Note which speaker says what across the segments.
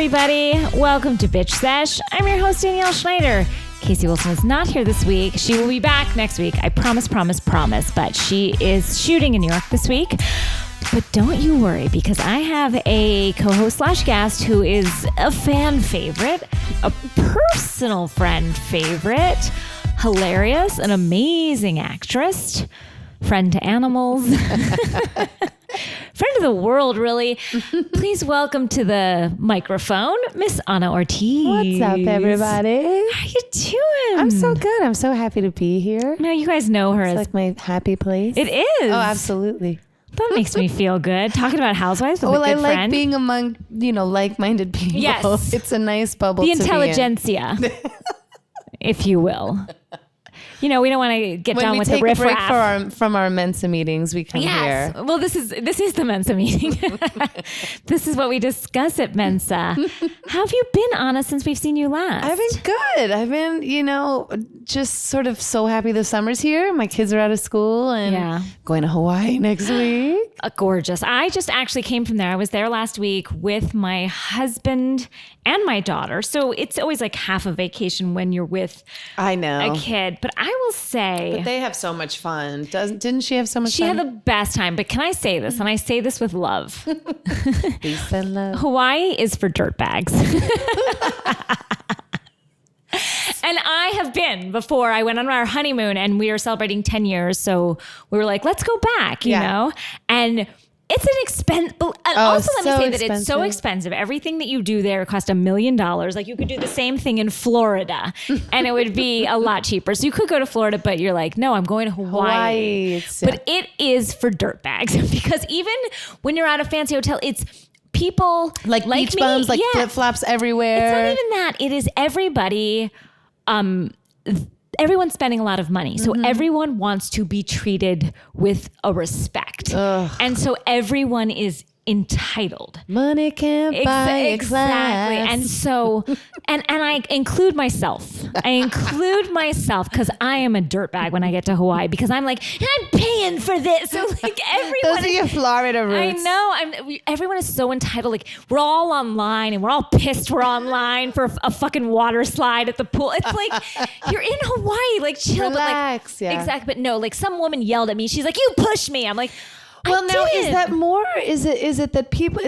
Speaker 1: everybody. Welcome to Bitch Sesh. I'm your host, Danielle Schneider. Casey Wilson is not here this week. She will be back next week. I promise. But she is shooting in New York this week. But don't you worry, because I have a co-host / guest who is a fan favorite, a personal friend favorite, hilarious, an amazing actress, friend to animals, friend of the world, really. Please welcome to the microphone, Miss Ana Ortiz.
Speaker 2: What's up, everybody?
Speaker 1: How you doing?
Speaker 2: I'm so good. I'm so happy to be here.
Speaker 1: No, you guys know her
Speaker 2: It's
Speaker 1: as...
Speaker 2: like my happy place.
Speaker 1: It is.
Speaker 2: Oh, absolutely.
Speaker 1: That makes me feel good. Talking about housewives with a good
Speaker 2: I like
Speaker 1: friend.
Speaker 2: being among, like-minded people.
Speaker 1: Yes.
Speaker 2: It's a nice bubble
Speaker 1: The
Speaker 2: to be in.
Speaker 1: intelligentsia, if you will. You know, we don't want to get down with the riffraff.
Speaker 2: When we take a break from our Mensa meetings, we come here.
Speaker 1: Well, this is the Mensa meeting. This is what we discuss at Mensa. How have you been, Ana, since we've seen you last?
Speaker 2: I've been good. I've been, just sort of so happy the summer's here. My kids are out of school and going to Hawaii next week.
Speaker 1: Gorgeous. I just actually came from there. I was there last week with my husband and my daughter. So it's always like half a vacation when you're with a kid. But I will say...
Speaker 2: But they have so much fun. Didn't she have so much fun?
Speaker 1: She had the best time. But can I say this? And I say this with love.
Speaker 2: Peace and love.
Speaker 1: Hawaii is for dirtbags. And I have been before. I went on our honeymoon and we were celebrating 10 years. So we were like, let's go back, you know? And it's an expense. Also, let me say that it's so expensive. Everything that you do there cost $1 million. Like you could do the same thing in Florida and it would be a lot cheaper. So you could go to Florida, but you're like, no, I'm going to Hawaii. But it is for dirtbags because even when you're at a fancy hotel, it's people
Speaker 2: like beach bums, like flip-flops everywhere.
Speaker 1: It's not even that. It is everybody. Everyone's spending a lot of money. So everyone wants to be treated with a respect. And so everyone is entitled.
Speaker 2: Money can't buy
Speaker 1: exactly. And so, and I include myself. Because I am a dirtbag when I get to Hawaii because I'm like, I'm paying for this. So like everyone.
Speaker 2: Those are your Florida roots.
Speaker 1: I know. Everyone is so entitled. Like we're all online and we're all pissed we're online for a fucking water slide at the pool. It's like, you're in Hawaii, like chill.
Speaker 2: Relax,
Speaker 1: but like, exactly. But no, like some woman yelled at me. She's like, you pushed me. I'm like,
Speaker 2: well, now is that more? Is it that people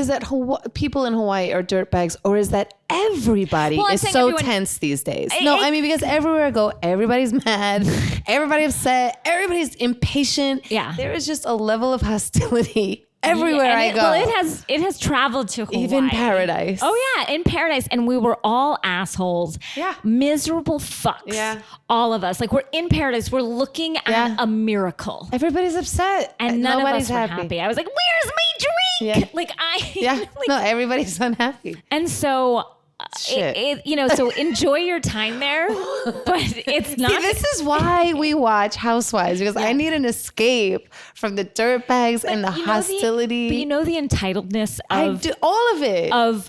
Speaker 2: people in Hawaii are dirtbags, or is that everybody is so tense these days? I mean because everywhere I go, everybody's mad, everybody's upset, everybody's impatient. Yeah, there is just a level of hostility everywhere I go.
Speaker 1: Well, it has traveled to Hawaii.
Speaker 2: Even paradise.
Speaker 1: Oh yeah, in paradise, and we were all assholes. Yeah, miserable fucks. Yeah, all of us. Like we're in paradise. We're looking at a miracle.
Speaker 2: Everybody's upset,
Speaker 1: and none of us were happy. I was like, "Where's my drink?"
Speaker 2: Yeah. No, everybody's unhappy.
Speaker 1: And so. So enjoy your time there, but it's not.
Speaker 2: See, this is why we watch Housewives, because I need an escape from the dirtbags and the hostility.
Speaker 1: But you know the entitledness of
Speaker 2: I do all of it
Speaker 1: of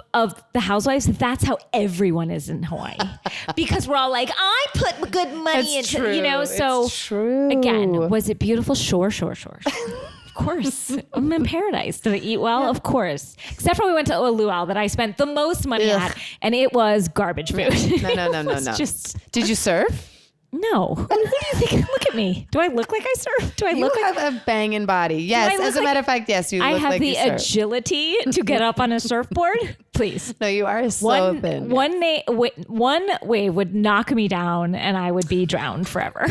Speaker 1: the Housewives. That's how everyone is in Hawaii, because we're all like, I put good money into,
Speaker 2: true.
Speaker 1: So
Speaker 2: it's true.
Speaker 1: Again, was it beautiful? Sure. Of course. I'm in paradise. Did I eat well? Yeah. Of course. Except for we went to Luau that I spent the most money at, and it was garbage food.
Speaker 2: No. Did you surf?
Speaker 1: No. Who do you think? Look at me. Do I look like I surf? Do I look like...
Speaker 2: You have a banging body. Yes. As a matter of fact, yes, you look like you surf.
Speaker 1: I have the agility to get up on a surfboard. Please.
Speaker 2: No, you are so thin.
Speaker 1: One wave would knock me down and I would be drowned forever.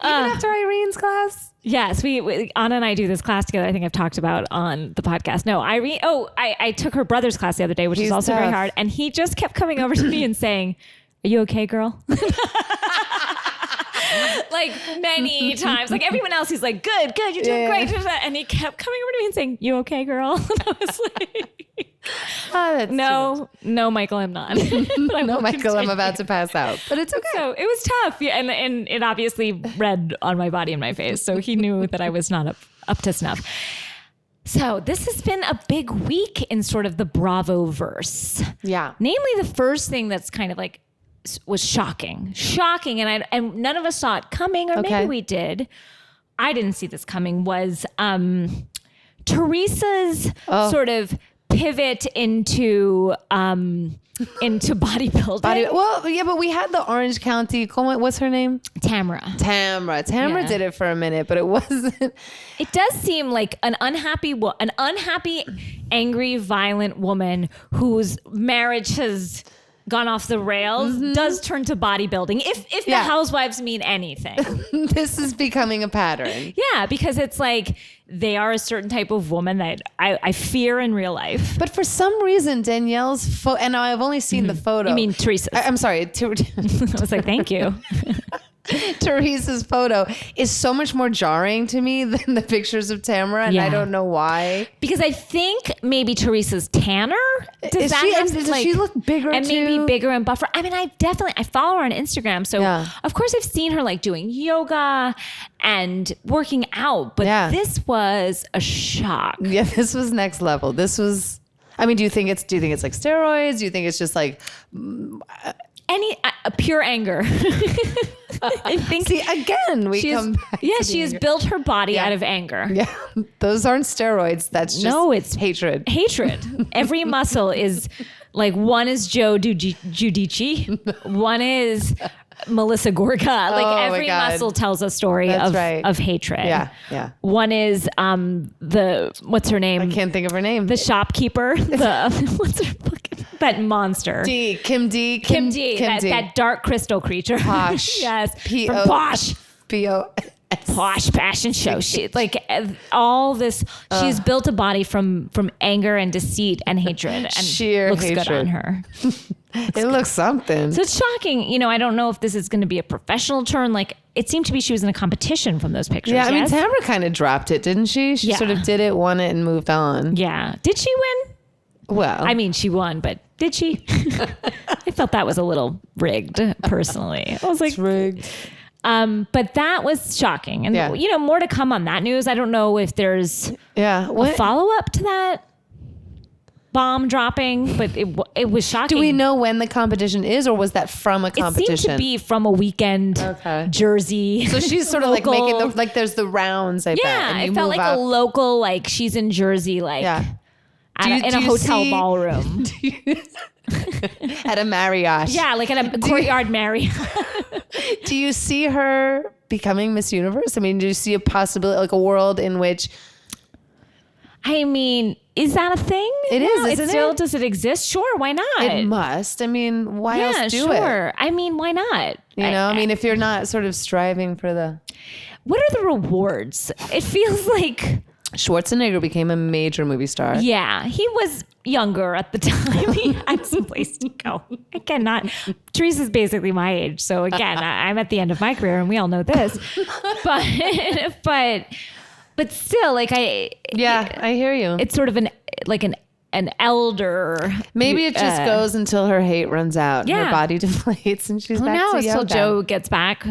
Speaker 2: Even after Irene's class?
Speaker 1: Yes, we Ana and I do this class together. I think I've talked about on the podcast. No, Irene. I took her brother's class the other day, which is also very hard. And he just kept coming over to me and saying, "Are you okay, girl?" Like many times. Like everyone else, he's like, "Good, you're doing great." And he kept coming over to me and saying, "You okay, girl?" And I was like, no, Michael, I'm not.
Speaker 2: No, Michael, I'm about to pass out. But it's okay.
Speaker 1: So it was tough. Yeah, and it obviously read on my body and my face. So he knew that I was not up to snuff. So this has been a big week in sort of the Bravo verse. Yeah. Namely, the first thing that's kind of like was shocking, and none of us saw it coming, or maybe we did. I didn't see this coming. Was Teresa's sort of pivot into bodybuilding.
Speaker 2: Well, yeah, but we had the Orange County. What's her name?
Speaker 1: Tamara
Speaker 2: Did it for a minute, but it wasn't.
Speaker 1: It does seem like an unhappy, angry, violent woman whose marriage has gone off the rails does turn to bodybuilding. If the housewives mean anything.
Speaker 2: This is becoming a pattern.
Speaker 1: Yeah, because it's like they are a certain type of woman that I fear in real life.
Speaker 2: But for some reason, Danielle's photo, and I've only seen the photo.
Speaker 1: You mean Teresa?
Speaker 2: I'm sorry.
Speaker 1: I was like, thank you.
Speaker 2: Teresa's photo is so much more jarring to me than the pictures of Tamara, and I don't know why.
Speaker 1: Because I think maybe Teresa's tanner. Does
Speaker 2: she look bigger
Speaker 1: and
Speaker 2: too?
Speaker 1: Maybe bigger and buffer. I mean, I follow her on Instagram, so of course I've seen her like doing yoga and working out. But this was a shock.
Speaker 2: Yeah, this was next level. This was. I mean, do you think it's like steroids? Do you think it's just like
Speaker 1: pure anger? I think.
Speaker 2: See, again, come back.
Speaker 1: Yeah, she has built her body out of anger.
Speaker 2: Yeah, those aren't steroids. That's just
Speaker 1: it's
Speaker 2: hatred.
Speaker 1: Every muscle is like, one is Joe Giudice, one is Melissa Gorga. Like every muscle tells a story of hatred.
Speaker 2: Yeah.
Speaker 1: One is what's her name?
Speaker 2: I can't think of her name.
Speaker 1: The shopkeeper. What's her fucking that monster?
Speaker 2: Kim D.
Speaker 1: That dark crystal creature.
Speaker 2: Posh.
Speaker 1: Yes.
Speaker 2: P-O.
Speaker 1: Posh.
Speaker 2: P-O.
Speaker 1: Posh fashion show. She's like all this. She's built a body from anger and deceit and hatred, and
Speaker 2: sheer
Speaker 1: looks
Speaker 2: hatred.
Speaker 1: good on her.
Speaker 2: It looks something.
Speaker 1: So it's shocking. I don't know if this is going to be a professional turn. Like, it seemed to be she was in a competition from those pictures.
Speaker 2: Yeah, I mean, Tamara kind of dropped it, didn't she? She sort of did it, won it, and moved on.
Speaker 1: Yeah. Did she win?
Speaker 2: Well,
Speaker 1: I mean, she won, but did she? I felt that was a little rigged, personally. I was like,
Speaker 2: it's rigged.
Speaker 1: But that was shocking. And, more to come on that news. I don't know if there's a follow-up to that bomb dropping, but it was shocking.
Speaker 2: Do we know when the competition is, or was that from a competition?
Speaker 1: It seemed to be from a weekend Jersey.
Speaker 2: So she's sort of like making there's the rounds, I bet.
Speaker 1: Yeah, it felt like a local, like she's in Jersey, like in a hotel ballroom.
Speaker 2: At a Marriott.
Speaker 1: Yeah, like at a courtyard Marriott.
Speaker 2: Do you see her becoming Miss Universe? I mean, do you see a possibility, like a world in which...
Speaker 1: I mean, is that a thing?
Speaker 2: It is, isn't it?
Speaker 1: Does it exist? Sure, why not?
Speaker 2: It must. I mean, why else do it?
Speaker 1: I mean, why not?
Speaker 2: I mean, if you're not sort of striving for the...
Speaker 1: What are the rewards? It feels like...
Speaker 2: Schwarzenegger became a major movie star.
Speaker 1: Yeah, he was younger at the time. He had some place to go. I cannot. Teresa's basically my age, so again, I'm at the end of my career, and we all know this. But still, like I
Speaker 2: hear you.
Speaker 1: It's sort of an elder.
Speaker 2: Maybe it just goes until her hate runs out. Yeah. Her body deflates and she's back to yoga.
Speaker 1: Till Joe gets back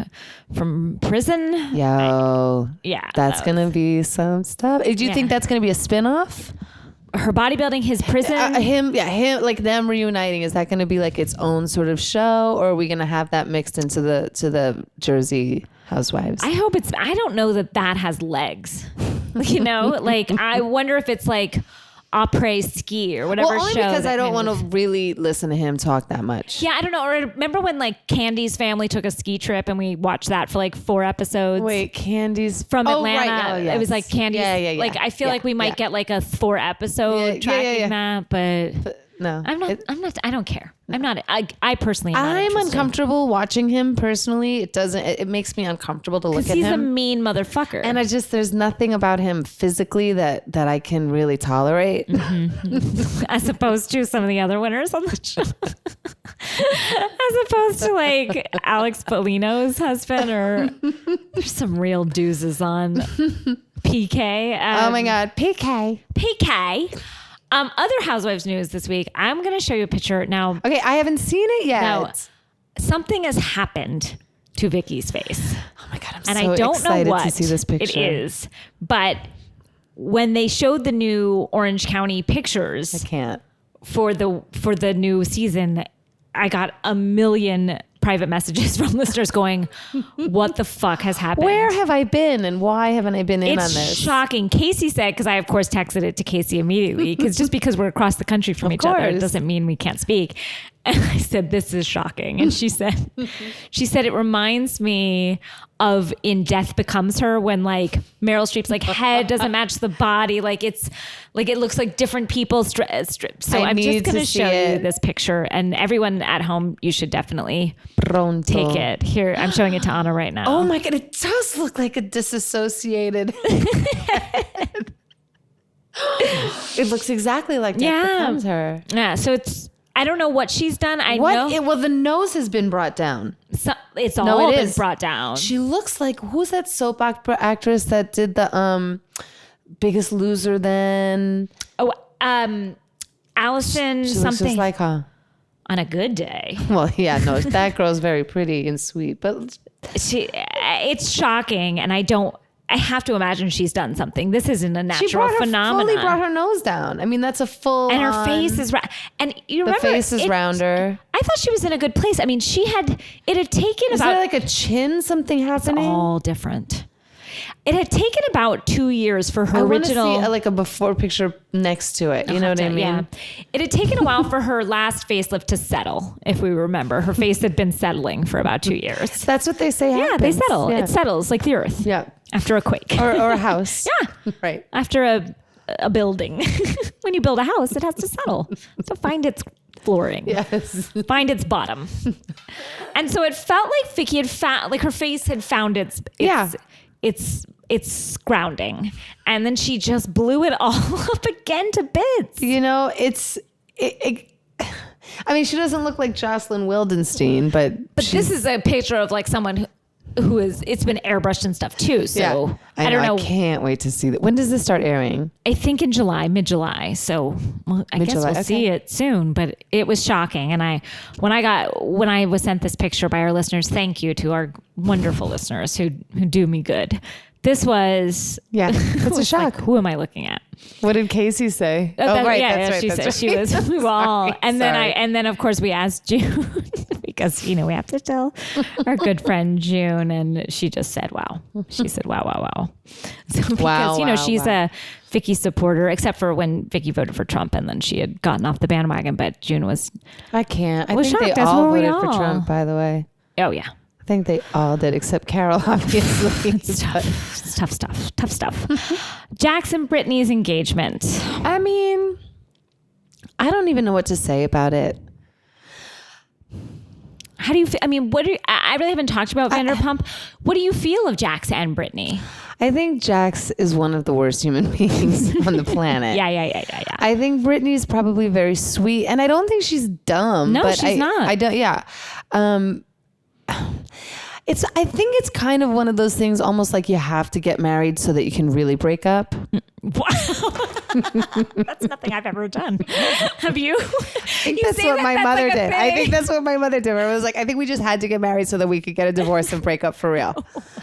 Speaker 1: from prison.
Speaker 2: That's going to be some stuff. Do you think that's going to be a spinoff?
Speaker 1: Her bodybuilding, his prison?
Speaker 2: Him, like them reuniting. Is that going to be like its own sort of show, or are we going to have that mixed into the Jersey Housewives?
Speaker 1: I hope it's, I don't know that has legs. Like I wonder if it's like après ski or whatever
Speaker 2: only
Speaker 1: show.
Speaker 2: Because I don't want to really listen to him talk that much.
Speaker 1: Yeah, I don't know. Or remember when like Candy's family took a ski trip and we watched that for like 4 episodes?
Speaker 2: Wait, Candy's
Speaker 1: from Atlanta.
Speaker 2: Right. Oh, yes.
Speaker 1: It was like Candy's.
Speaker 2: Yeah.
Speaker 1: Like I feel like we might get like a 4 episode tracking that, but no, I'm not. I don't care. I'm not. I personally am not
Speaker 2: I'm
Speaker 1: interested.
Speaker 2: uncomfortable watching him personally. It makes me uncomfortable to look at him.
Speaker 1: He's a mean motherfucker.
Speaker 2: And there's nothing about him physically that I can really tolerate.
Speaker 1: Mm-hmm. As opposed to some of the other winners on the show. As opposed to like Alex Polino's husband, or there's some real doozes on PK.
Speaker 2: Oh my God.
Speaker 1: PK. Other Housewives news this week. I'm going to show you a picture now.
Speaker 2: Okay, I haven't seen it yet.
Speaker 1: Now, something has happened to Vicky's face.
Speaker 2: Oh my God,
Speaker 1: and I don't know what
Speaker 2: to see this picture.
Speaker 1: It is. But when they showed the new Orange County pictures,
Speaker 2: I can't.
Speaker 1: For the new season, I got a million private messages from listeners going, what the fuck has happened?
Speaker 2: Where have I been and why haven't I been in on this?
Speaker 1: It's shocking. Casey said, because I of course texted it to Casey immediately, because just because we're across the country from each other doesn't mean we can't speak. And I said, this is shocking. And she said, it reminds me of in Death Becomes Her, when like Meryl Streep's like head doesn't match the body. Like it's like, it looks like different people. So I'm just going to show you this picture, and everyone at home, you should definitely take it. Here, I'm showing it to Ana right now.
Speaker 2: Oh my God. It does look like a disassociated head. It looks exactly like Death Becomes Her.
Speaker 1: Yeah. So I don't know what she's done.
Speaker 2: Well, the nose has been brought down.
Speaker 1: So it's all been brought down.
Speaker 2: She looks like, who's that soap opera actress that did the Biggest Loser then?
Speaker 1: Oh, Allison
Speaker 2: she
Speaker 1: something.
Speaker 2: Looks just like her.
Speaker 1: On a good day.
Speaker 2: Well, yeah, no, that girl's very pretty and sweet, but
Speaker 1: it's shocking, and I have to imagine she's done something. This isn't a natural phenomenon.
Speaker 2: She fully brought her nose down. I mean, that's a full.
Speaker 1: And her face is and you remember
Speaker 2: the face is rounder.
Speaker 1: I thought she was in a good place. I mean, it had taken
Speaker 2: is
Speaker 1: about.
Speaker 2: Is there like a chin something happening?
Speaker 1: It's all different. It had taken about 2 years for her original.
Speaker 2: I want to see like a before picture next to it. You know what I mean? Yeah.
Speaker 1: It had taken a while for her last facelift to settle. If we remember, her face had been settling for about 2 years.
Speaker 2: That's what they say happens.
Speaker 1: Yeah, they settle. Yeah. It settles like the earth.
Speaker 2: Yeah.
Speaker 1: After a quake.
Speaker 2: Or a house.
Speaker 1: Yeah.
Speaker 2: Right.
Speaker 1: After a building. When you build a house, it has to settle. So find its flooring.
Speaker 2: Yes.
Speaker 1: Find its bottom. And so it felt like Vicky had found, like her face had found its grounding, and then she just blew it all up again to bits.
Speaker 2: You know, I mean, she doesn't look like Jocelyn Wildenstein, but
Speaker 1: this is a picture of like someone who is. It's been airbrushed and stuff too. So
Speaker 2: yeah, I don't know. I can't wait to see that. When does this start airing?
Speaker 1: I think in mid-July. So I guess we'll see it soon. But it was shocking, and when I was sent this picture by our listeners, thank you to our wonderful listeners who do me good. This was
Speaker 2: it's a shock.
Speaker 1: Like, who am I looking at?
Speaker 2: What did Casey say?
Speaker 1: That's right. She said she was. We were all, and then of course we asked June because we have to tell our good friend June, and she just said, "Wow." She said, "Wow." So because she's a Vicky supporter, except for when Vicky voted for Trump, and then she had gotten off the bandwagon. But June was.
Speaker 2: I can't. I think they all voted for Trump. By the way.
Speaker 1: Oh yeah.
Speaker 2: I think they all did, except Carol, obviously.
Speaker 1: It's tough stuff. Jackson Brittany's engagement.
Speaker 2: I mean, I don't even know what to say about it.
Speaker 1: How do you feel? I mean, I really haven't talked about Vanderpump. What do you feel of Jax and Brittany?
Speaker 2: I think Jax is one of the worst human beings on the planet.
Speaker 1: Yeah.
Speaker 2: I think Brittany's probably very sweet, and I don't think she's dumb.
Speaker 1: No,
Speaker 2: but
Speaker 1: she's not.
Speaker 2: I don't. Yeah. I think it's kind of one of those things, almost like you have to get married so that you can really break up.
Speaker 1: Wow. That's nothing I've ever done. Have you?
Speaker 2: I think that's what my mother did. I think that's what my mother did. It was like, I think we just had to get married so that we could get a divorce and break up for real.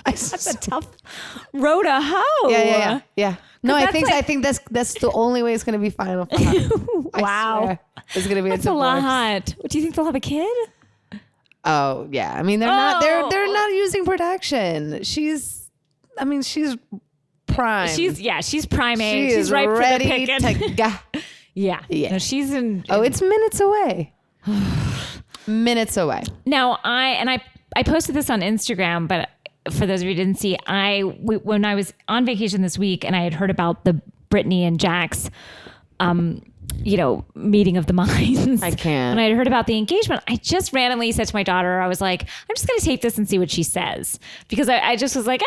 Speaker 1: That's a tough road to hoe.
Speaker 2: Yeah. No, I think that's the only way it's going to be final for her.
Speaker 1: Wow.
Speaker 2: It's going to be a divorce.
Speaker 1: A lot. What do you think they'll have a kid?
Speaker 2: Oh yeah, I mean they're not using protection. She's prime.
Speaker 1: She's prime age.
Speaker 2: She's
Speaker 1: ripe
Speaker 2: ready
Speaker 1: for the picking.
Speaker 2: Yeah.
Speaker 1: No, she's in.
Speaker 2: Oh, it's minutes away. Minutes away.
Speaker 1: Now I posted this on Instagram, but for those of you who didn't see, when I was on vacation this week and I had heard about the Brittany and Jax, meeting of the minds.
Speaker 2: I can't.
Speaker 1: And I had heard about the engagement. I just randomly said to my daughter, I was like, I'm just going to tape this and see what she says. Because I just was like,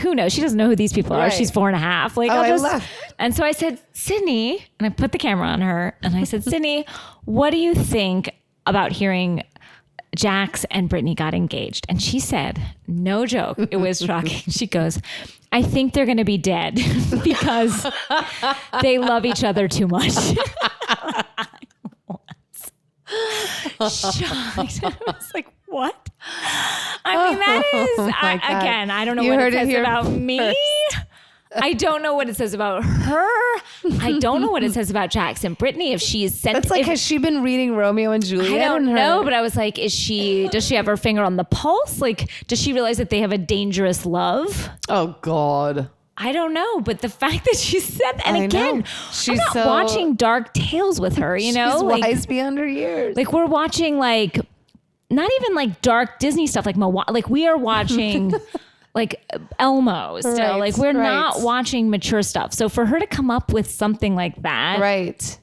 Speaker 1: who knows? She doesn't know who these people are. She's 4.5. Like, and so I said, Sydney, and I put the camera on her and I said, Sydney, what do you think about hearing Jax and Brittany got engaged? And she said, no joke, it was shocking. She goes, I think they're going to be dead because they love each other too much. I was shocked. I was like, what? I mean, that is, again, I don't know what it says about me. I don't know what it says about her. I don't know what it says about Jackson Brittany. If she's sent,
Speaker 2: that's like, has she been reading Romeo and Juliet?
Speaker 1: I don't know, but I was like, does she have her finger on the pulse? Like, does she realize that they have a dangerous love?
Speaker 2: Oh God.
Speaker 1: I don't know, but the fact that she said that, and again, she's I'm not watching dark tales with her, you know?
Speaker 2: She's wise beyond her years.
Speaker 1: Like, we're watching, like, not even like dark Disney stuff, like like we are watching like Elmo still. Right, like, we're not watching mature stuff. So for her to come up with something like that.
Speaker 2: Right.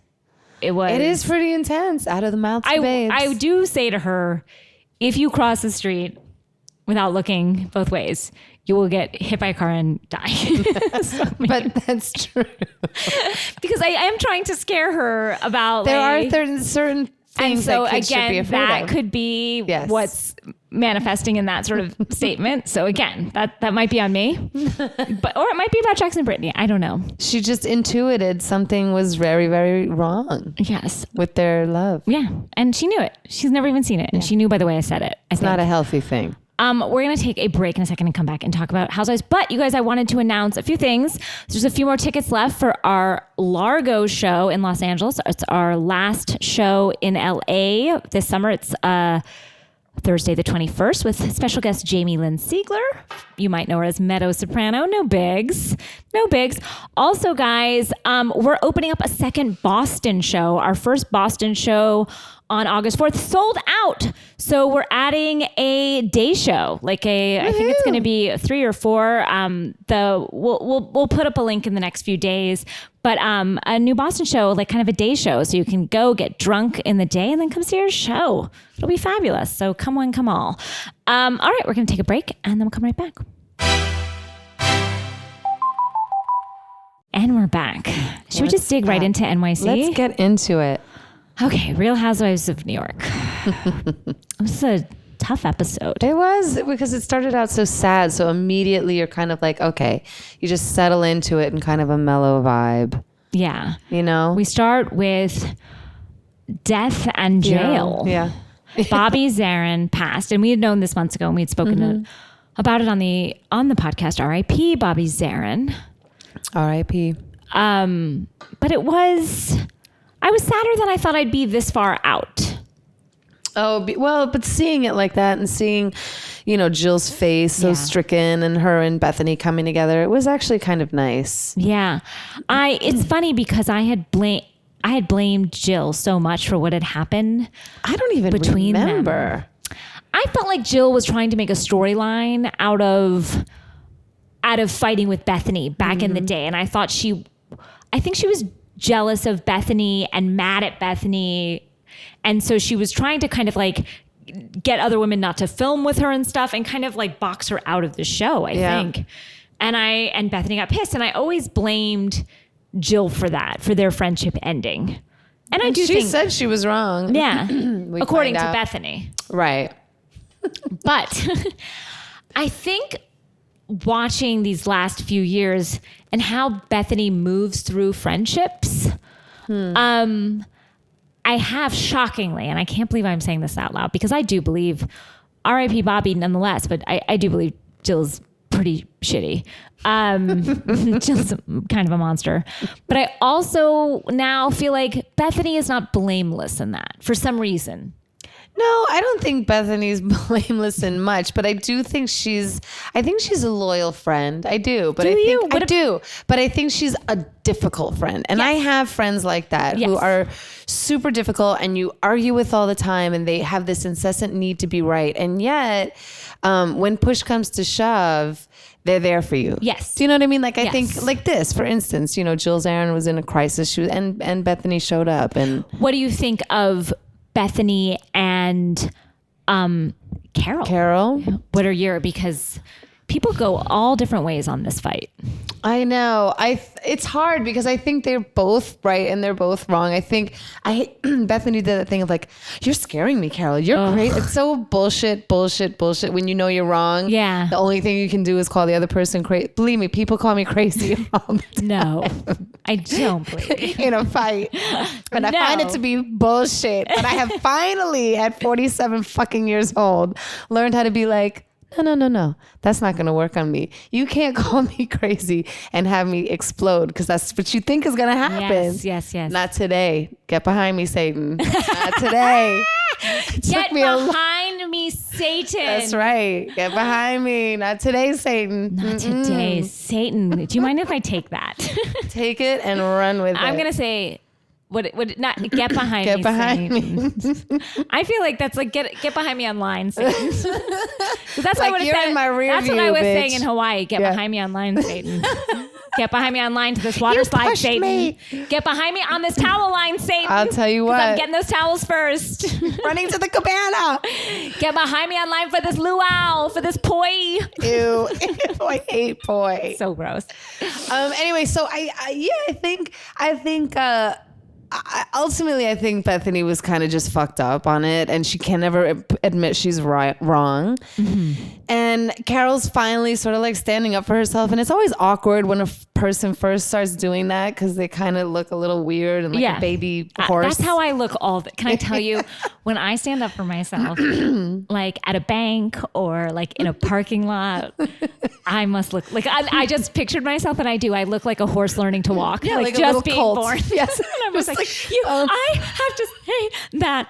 Speaker 1: It is
Speaker 2: pretty intense. Out of the mouths of babes. I
Speaker 1: do say to her, if you cross the street without looking both ways, you will get hit by a car and die.
Speaker 2: But that's true.
Speaker 1: Because I am trying to scare her about
Speaker 2: there are certain things, and so that kids should be afraid
Speaker 1: that could be what's manifesting in that sort of statement. So again, that might be on me, or it might be about Jackson Brittany. I don't know.
Speaker 2: She just intuited something was very, very wrong.
Speaker 1: Yes,
Speaker 2: with their love.
Speaker 1: Yeah, and she knew it. She's never even seen it, and she knew by the way I said it.
Speaker 2: It's not a healthy thing.
Speaker 1: We're going to take a break in a second and come back and talk about Housewives. But you guys, I wanted to announce a few things. There's a few more tickets left for our Largo show in Los Angeles. It's our last show in LA this summer. It's Thursday the 21st with special guest Jamie Lynn Siegler. You might know her as Meadow Soprano. No bigs. Also, guys, we're opening up a second Boston show. Our first Boston show on August 4th sold out. So we're adding a day show, I think it's going to be 3 or 4. We'll put up a link in the next few days, but a new Boston show, like kind of a day show. So you can go get drunk in the day and then come see our show. It'll be fabulous. So come one, come all. All right, we're going to take a break and then we'll come right back. And we're back. Should we just dig right into NYC?
Speaker 2: Let's get into it.
Speaker 1: Okay, Real Housewives of New York. It was a tough episode.
Speaker 2: It was, because it started out so sad. So immediately you're kind of like, okay, you just settle into it in kind of a mellow vibe.
Speaker 1: Yeah.
Speaker 2: You know?
Speaker 1: We start with death and jail.
Speaker 2: Yeah.
Speaker 1: Bobby Zarin passed, and we had known this months ago, and we had spoken about it on the podcast. R.I.P. Bobby Zarin.
Speaker 2: R.I.P.
Speaker 1: But I was sadder than I thought I'd be this far out.
Speaker 2: Oh, well, but seeing it like that and seeing, Jill's face so stricken and her and Bethany coming together, it was actually kind of nice.
Speaker 1: Yeah. It's funny because I had blamed Jill so much for what had happened.
Speaker 2: I don't even remember.
Speaker 1: I felt like Jill was trying to make a storyline out of fighting with Bethany back in the day. And I think she was jealous of Bethany and mad at Bethany. And so she was trying to kind of like get other women not to film with her and stuff and kind of like box her out of the show, I think. And Bethany got pissed. And I always blamed Jill for that, for their friendship ending. And
Speaker 2: she said she was wrong.
Speaker 1: Yeah. According to Bethany.
Speaker 2: Right.
Speaker 1: But I think watching these last few years and how Bethany moves through friendships, I have shockingly, and I can't believe I'm saying this out loud because I do believe R.I.P. Bobby nonetheless, but I do believe Jill's pretty shitty. Jill's kind of a monster. But I also now feel like Bethany is not blameless in that for some reason.
Speaker 2: No, I don't think Bethany's blameless in much, but I do think she's a loyal friend. I do. But But I think she's a difficult friend. And I have friends like that who are super difficult and you argue with all the time and they have this incessant need to be right. And yet, when push comes to shove, they're there for you.
Speaker 1: Yes.
Speaker 2: Do you know what I mean? Like, I think like this, for instance, Jill Zarin was in a crisis and Bethany showed up. And
Speaker 1: what do you think of Bethany and Carol? What are because people go all different ways on this fight.
Speaker 2: I know. It's hard because I think they're both right and they're both wrong. Bethany did that thing of like, you're scaring me, Carol. You're great. It's so bullshit when you know you're wrong.
Speaker 1: Yeah.
Speaker 2: The only thing you can do is call the other person crazy. Believe me, people call me crazy all the time.
Speaker 1: No, I don't believe
Speaker 2: in a fight. But I find it to be bullshit. But I have finally, at 47 fucking years old, learned how to be like, no. That's not going to work on me. You can't call me crazy and have me explode because that's what you think is going to happen.
Speaker 1: Yes.
Speaker 2: Not today. Get behind me, Satan. Not today.
Speaker 1: Get behind me, Satan.
Speaker 2: That's right. Get behind me. Not today, Satan.
Speaker 1: Not today, Satan. Do you mind if I take that?
Speaker 2: Take it and run with it.
Speaker 1: I'm going to say... Would not get behind
Speaker 2: get
Speaker 1: me.
Speaker 2: Get behind
Speaker 1: me. I feel like that's like get behind me online. Satan. That's
Speaker 2: like
Speaker 1: what I would say. That's what I was saying in Hawaii. Get behind me online, Satan. Get behind me online to this water slide, Satan. Me. Get behind me on this towel line, Satan.
Speaker 2: I'll tell you what.
Speaker 1: I'm getting those towels first.
Speaker 2: Running to the cabana.
Speaker 1: Get behind me online for this luau, for this poi.
Speaker 2: Ew. I hate poi.
Speaker 1: So gross.
Speaker 2: Anyway, so I think ultimately, I think Bethany was kind of just fucked up on it, and she can never admit she's wrong. Mm-hmm. And Carol's finally sort of like standing up for herself, and it's always awkward when a person first starts doing that because they kind of look a little weird and like a baby horse.
Speaker 1: That's how I look can I tell you, when I stand up for myself, like at a bank or like in a parking lot, I must look like I just pictured myself, and I look like a horse learning to walk, like just being born. Yes. And I was like I have to say that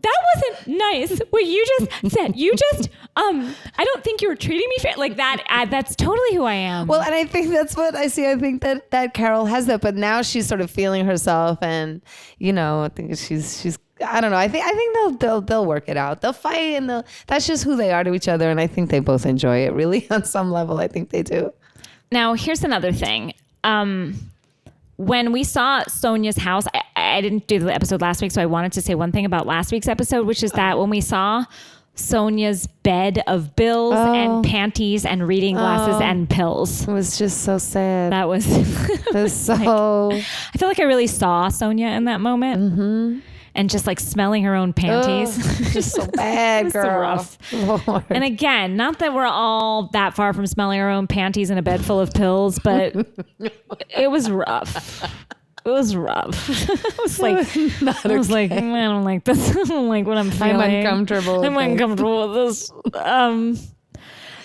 Speaker 1: that wasn't nice what you just said. You just I don't think you were treating me fair like that. That's totally who I am.
Speaker 2: Well, and I think that's what I see. I think that Carol has that, but now she's sort of feeling herself, and I think she's I don't know. I think they'll work it out. They'll fight, and that's just who they are to each other, and I think they both enjoy it. Really, on some level, I think they do.
Speaker 1: Now, here's another thing. When we saw Sonia's house, I didn't do the episode last week, so I wanted to say one thing about last week's episode, which is that when we saw Sonia's bed of bills and panties and reading glasses and pills.
Speaker 2: It was just so sad.
Speaker 1: That was
Speaker 2: so...
Speaker 1: I feel like I really saw Sonia in that moment. Mm-hmm. And just like smelling her own panties.
Speaker 2: Just so bad, girl.
Speaker 1: So rough. Lord. And again, not that we're all that far from smelling our own panties in a bed full of pills, but it was rough. It was rough. I was like, I don't like this. I don't like what I'm feeling.
Speaker 2: I'm uncomfortable.
Speaker 1: I'm uncomfortable with this.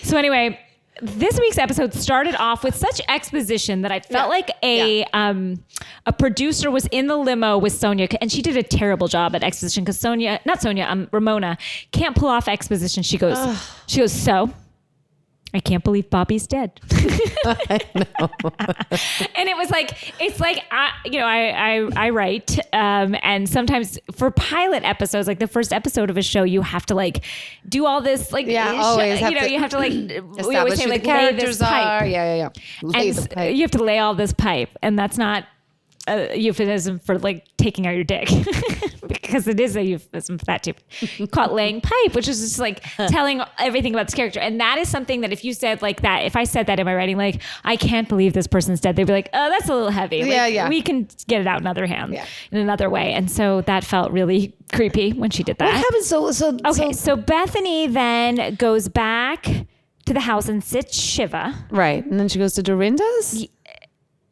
Speaker 1: So anyway, this week's episode started off with such exposition that I felt like a producer was in the limo with Sonia, and she did a terrible job at exposition because Ramona can't pull off exposition. She goes, so I can't believe Bobby's dead.
Speaker 2: I know.
Speaker 1: And it was like, it's like, I write, and sometimes for pilot episodes, like the first episode of a show, you have to like do all this, like,
Speaker 2: you have
Speaker 1: to like, we always say like, lay this pipe.
Speaker 2: Yeah.
Speaker 1: Lay the pipe. You have to lay all this pipe, and that's not a euphemism for like taking out your dick because it is a euphemism for that too. Called laying pipe, which is just like telling everything about this character. And that is something that if you said like that, if I said that in my writing, like, I can't believe this person's dead, they'd be like, oh, that's a little heavy. Like, we can get it out in another way. And so that felt really creepy when she did that.
Speaker 2: What happened?
Speaker 1: So Bethany then goes back to the house and sits Shiva.
Speaker 2: Right. And then she goes to Dorinda's?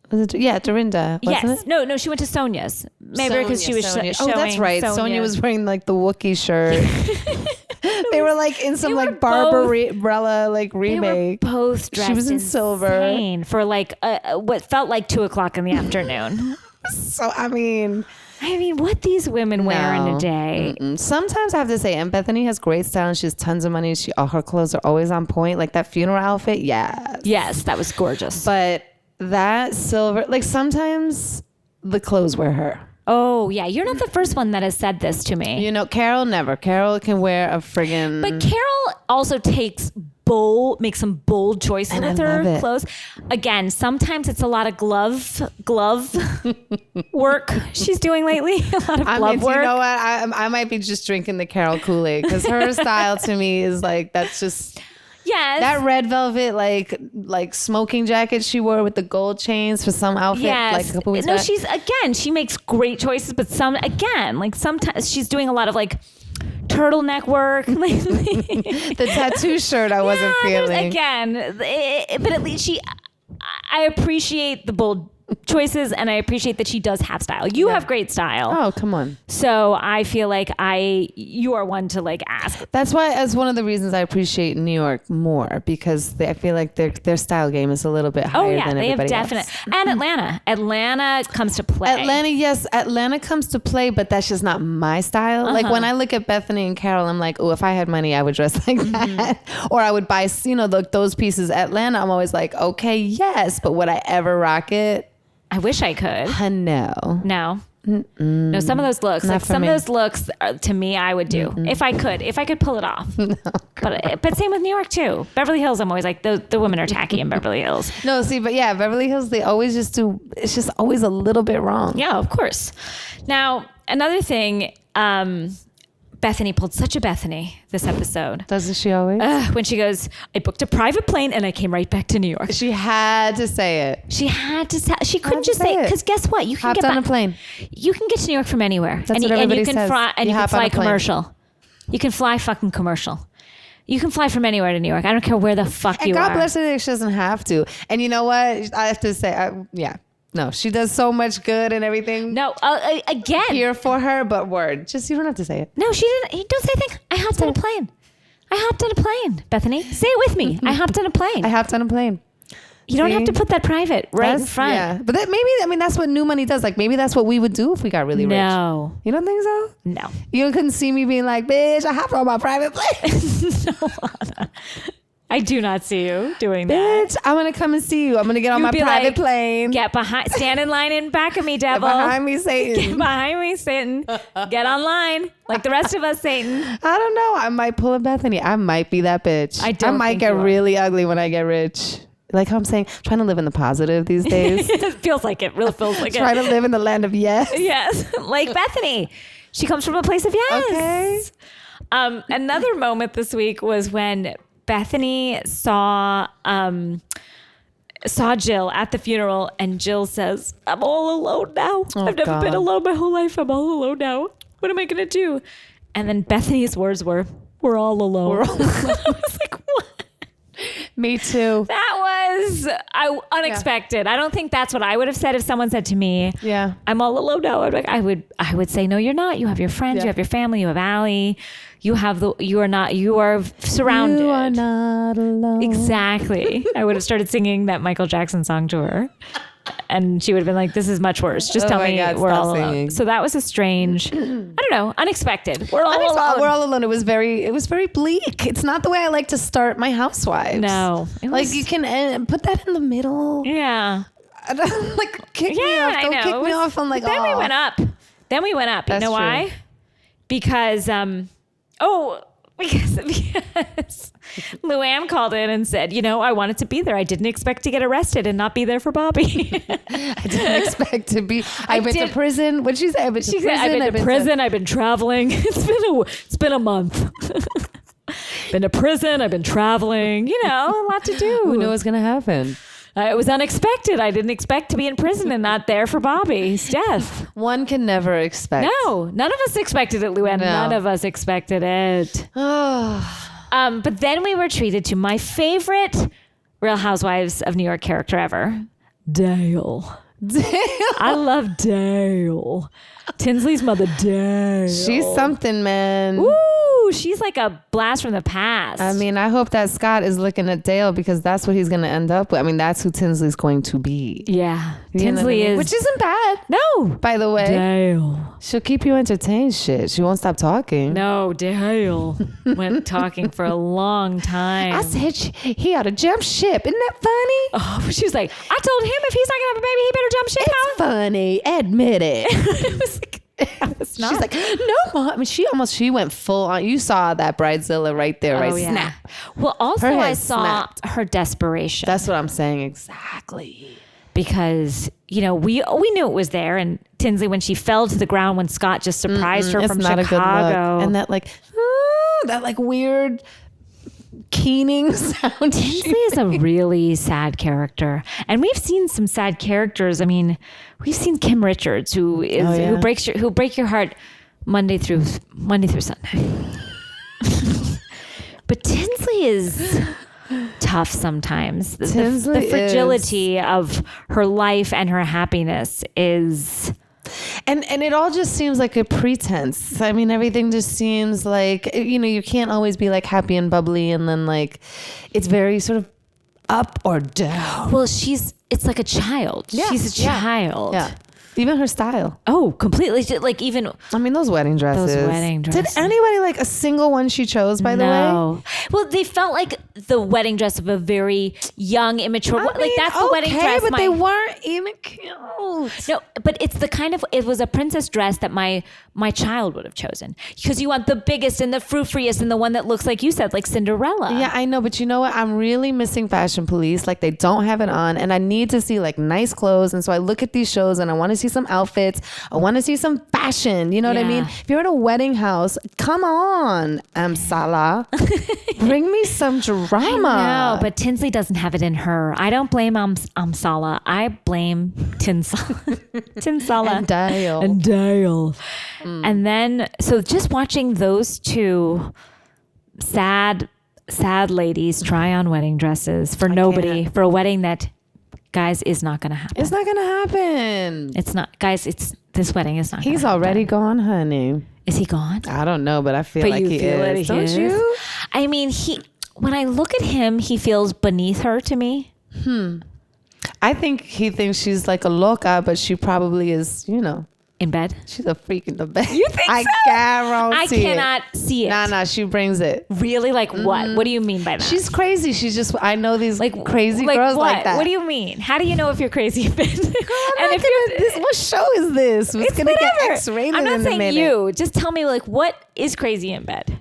Speaker 2: Dorinda.
Speaker 1: Yes. It? No, she went to Sonia's. Maybe because she was showing.
Speaker 2: Oh, that's right. Sonia was wearing like the Wookiee shirt. They were like in some like Barbarella like remake.
Speaker 1: They were both dressed.
Speaker 2: She was in silver
Speaker 1: for like what felt like 2:00 in the afternoon.
Speaker 2: So I mean,
Speaker 1: what these women wear in a day.
Speaker 2: Mm-mm. Sometimes I have to say, and Bethany has great style and she has tons of money. All her clothes are always on point. Like that funeral outfit. Yes,
Speaker 1: that was gorgeous.
Speaker 2: But that silver, like sometimes the clothes wear her.
Speaker 1: Oh yeah, you're not the first one that has said this to me.
Speaker 2: Carol never. Carol can wear a friggin'.
Speaker 1: But Carol also makes some bold choices with her clothes. Again, sometimes it's a lot of glove work she's doing lately. A lot of glove work. You know
Speaker 2: what? I might be just drinking the Carol Kool-Aid because her style to me is like, that's just.
Speaker 1: Yes.
Speaker 2: That red velvet like smoking jacket she wore with the gold chains for some outfit like a couple weeks back.
Speaker 1: She makes great choices, but sometimes she's doing a lot of like turtleneck work.
Speaker 2: The tattoo shirt I wasn't feeling.
Speaker 1: But at least I appreciate the bold choices, and I appreciate that she does have style. You have great style.
Speaker 2: Oh, come on.
Speaker 1: So I feel like you are one to like ask.
Speaker 2: That's why, as one of the reasons I appreciate New York more, because I feel like their style game is a little bit higher than everybody else.
Speaker 1: They have definite. And Atlanta comes to play.
Speaker 2: Atlanta comes to play, but that's just not my style. Like when I look at Bethany and Carol, I'm like, oh, if I had money, I would dress like that, or I would buy, those pieces. Atlanta, I'm always like, okay, yes, but would I ever rock it?
Speaker 1: I wish I could.
Speaker 2: No.
Speaker 1: No, some of those looks, to me, I would do if I could pull it off. No, but same with New York too. Beverly Hills, I'm always like the women are tacky in Beverly Hills.
Speaker 2: No, see, but yeah, Beverly Hills, they always just do. It's just always a little bit wrong.
Speaker 1: Yeah, of course. Now another thing. Bethany pulled such a Bethany this episode.
Speaker 2: Doesn't she always?
Speaker 1: When she goes, I booked a private plane and I came right back to New York.
Speaker 2: She had to say it.
Speaker 1: She couldn't just say it. Because guess what? You can
Speaker 2: get on a plane.
Speaker 1: You can get to New York from anywhere.
Speaker 2: That's what everybody says.
Speaker 1: You can fly commercial. You can fly fucking commercial. You can fly from anywhere to New York. I don't care where the fuck you are.
Speaker 2: God bless her, she doesn't have to. And you know what? I have to say, no, she does so much good and everything.
Speaker 1: No, again.
Speaker 2: Here for her, but word. Just, you don't have to say it.
Speaker 1: No, she didn't. Don't say a thing. I hopped on a plane. Bethany. Say it with me. I hopped on a plane.
Speaker 2: I hopped on a plane.
Speaker 1: You don't have to put that private in front.
Speaker 2: Yeah. But that's what new money does. Like, maybe that's what we would do if we got really rich.
Speaker 1: No.
Speaker 2: You don't think so?
Speaker 1: No.
Speaker 2: You couldn't see me being like, bitch, I hopped on my private plane.
Speaker 1: No, Anna. I do not see you doing that.
Speaker 2: Bitch, I'm going to come and see you. I'm going to get on my private plane.
Speaker 1: Stand in line in back of me, devil.
Speaker 2: Get behind me, Satan.
Speaker 1: Get behind me, Satan. Get online like the rest of us, Satan.
Speaker 2: I don't know. I might pull a Bethany. I might be that bitch. I might get really ugly when I get rich. Like how I'm saying, trying to live in the positive these days.
Speaker 1: It feels like it. Really feels like
Speaker 2: Trying to live in the land of yes.
Speaker 1: Yes. Like Bethany. She comes from a place of yes.
Speaker 2: Okay.
Speaker 1: Another moment this week was when Bethany saw Jill at the funeral, and Jill says, I'm all alone now. I've never been alone my whole life. I'm all alone now. What am I going to do? And then Bethany's words were, we're all alone. I was like, what?
Speaker 2: Me too.
Speaker 1: That was unexpected. Yeah. I don't think that's what I would have said if someone said to me, "Yeah, I'm all alone now." I would say, "No, you're not. You have your friends. You have your family. You have Allie. You are surrounded.
Speaker 2: You are not alone."
Speaker 1: Exactly. I would have started singing that Michael Jackson song to her. And she would have been like, this is much worse. Just tell me we're all alone. So that was a strange, I don't know, unexpected. We're all alone.
Speaker 2: We're all alone. It was very bleak. It's not the way I like to start my housewives.
Speaker 1: No.
Speaker 2: Like you can put that in the middle.
Speaker 1: Yeah.
Speaker 2: Like kick me off. Don't kick me off. I'm like,
Speaker 1: Then we went up.
Speaker 2: That's
Speaker 1: you know why? Because, because Luann called in and said, I wanted to be there. I didn't expect to get arrested and not be there for Bobby.
Speaker 2: I didn't expect to be. I've been to prison. What'd she say? I've been to
Speaker 1: prison. I've been traveling. It's been a month. Been to prison. I've been traveling. A lot to do.
Speaker 2: Who knew what was going to happen?
Speaker 1: It was unexpected. I didn't expect to be in prison and not there for Bobby's death.
Speaker 2: One can never expect.
Speaker 1: No, none of us expected it, Luann. No. None of us expected it. But then we were treated to my favorite Real Housewives of New York character ever, Daa-yul. I love Daa-yul. Tinsley's mother, Daa-yul.
Speaker 2: She's something, man.
Speaker 1: Ooh, she's like a blast from the past.
Speaker 2: I mean, I hope that Scott is looking at Dale because that's what he's going to end up with. I mean, that's who Tinsley's going to be.
Speaker 1: Yeah. Tinsley is.
Speaker 2: Which isn't bad.
Speaker 1: No.
Speaker 2: By the way.
Speaker 1: Daa-yul.
Speaker 2: She'll keep you entertained, shit. She won't stop talking.
Speaker 1: No, Daa-yul went talking for a long time.
Speaker 2: I said he ought to jump ship. Isn't that funny?
Speaker 1: Oh, she was like, I told him if he's not going to have a baby, he better jump ship.
Speaker 2: It's funny. Admit it.
Speaker 1: It was like,
Speaker 2: she's like, no, Mom. I mean, she went full on. You saw that Bridezilla right there, right?
Speaker 1: Yeah.
Speaker 2: Snap.
Speaker 1: Well, also I saw her desperation.
Speaker 2: That's what I'm saying exactly.
Speaker 1: Because we knew it was there, and Tinsley, when she fell to the ground when Scott just surprised her from Chicago, a good look.
Speaker 2: And that weird keening sound.
Speaker 1: Tinsley is a really sad character, and we've seen some sad characters. I mean, we've seen Kim Richards, who break your heart Monday through Sunday. But Tinsley is tough sometimes. The fragility of her life and her happiness is...
Speaker 2: And it all just seems like a pretense. I mean, everything just seems like, you can't always be like happy and bubbly, and then like it's very sort of up or down.
Speaker 1: Well, it's like a child. Yeah. She's a child.
Speaker 2: Yeah. Even her style.
Speaker 1: Oh, completely. Like even...
Speaker 2: I mean, those wedding dresses. Did anybody like a single one she chose, by the way?
Speaker 1: No. Well, they felt like the wedding dress of a very young, immature... that's the wedding dress.
Speaker 2: But they weren't even cute.
Speaker 1: No, but it's the kind of... It was a princess dress that my child would have chosen. Because you want the biggest and the frou-freest and the one that looks like you said, like Cinderella.
Speaker 2: Yeah, I know. But you know what? I'm really missing Fashion Police. Like, they don't have it on. And I need to see like nice clothes. And so I look at these shows and I want to see some outfits. I want to see some fashion. You know what I mean? If you're at a wedding house, come on, Salah. Bring me some drama.
Speaker 1: No, but Tinsley doesn't have it in her. I don't blame Salah. I blame Tinsley.
Speaker 2: And
Speaker 1: Daa-yul. And then, so just watching those two sad ladies try on wedding dresses for nobody, for a wedding that, guys, is not going to happen.
Speaker 2: It's not going to happen.
Speaker 1: It's not. Guys, this wedding is not going to happen.
Speaker 2: He's already gone, honey.
Speaker 1: Is he gone?
Speaker 2: I don't know, but I feel like he is. Don't you?
Speaker 1: I mean, when I look at him, he feels beneath her to me.
Speaker 2: I think he thinks she's like a loca, but she probably is,
Speaker 1: in bed.
Speaker 2: She's a freak in the bed.
Speaker 1: You think
Speaker 2: I
Speaker 1: so?
Speaker 2: guarantee
Speaker 1: I cannot see it.
Speaker 2: Nah, she brings it.
Speaker 1: Really? Like what? What do you mean by that?
Speaker 2: She's crazy. I know these like crazy girls
Speaker 1: what?
Speaker 2: like that.
Speaker 1: What do you mean? How do you know if you're crazy in bed?
Speaker 2: What show is this? It's gonna get X-rated.
Speaker 1: I'm not
Speaker 2: saying
Speaker 1: you. Just tell me like what is crazy in bed?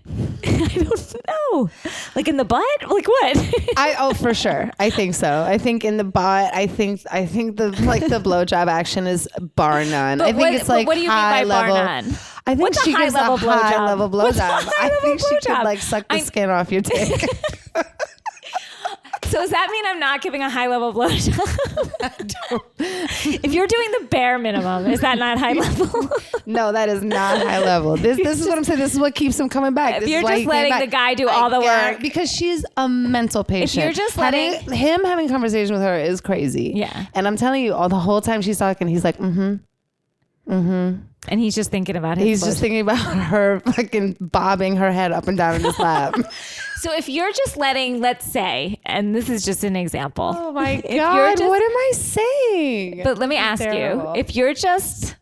Speaker 1: I don't know. Like in the butt? Like what?
Speaker 2: For sure. I think so. I think in the butt. I think the the blowjob action is bar none. I think it's like
Speaker 1: what do you mean by bar none?
Speaker 2: I think she gives a high level blowjob. I think she could like suck the skin off your dick.
Speaker 1: So does that mean I'm not giving a high level blowjob? If you're doing the bare minimum, is that not high level?
Speaker 2: No, that is not high level. This is what I'm saying. This is what keeps him coming back.
Speaker 1: If you're just letting the guy do all the work.
Speaker 2: Because she's a mental patient.
Speaker 1: If you're just letting...
Speaker 2: Him having conversation with her is crazy.
Speaker 1: Yeah.
Speaker 2: And I'm telling you, the whole time she's talking, he's like,
Speaker 1: And he's just thinking about his
Speaker 2: He's just thinking about her fucking bobbing her head up and down in his lap.
Speaker 1: So if you're just letting, let's say, and this is just an example.
Speaker 2: Oh my God, what am I saying?
Speaker 1: But let me ask you, if you're just,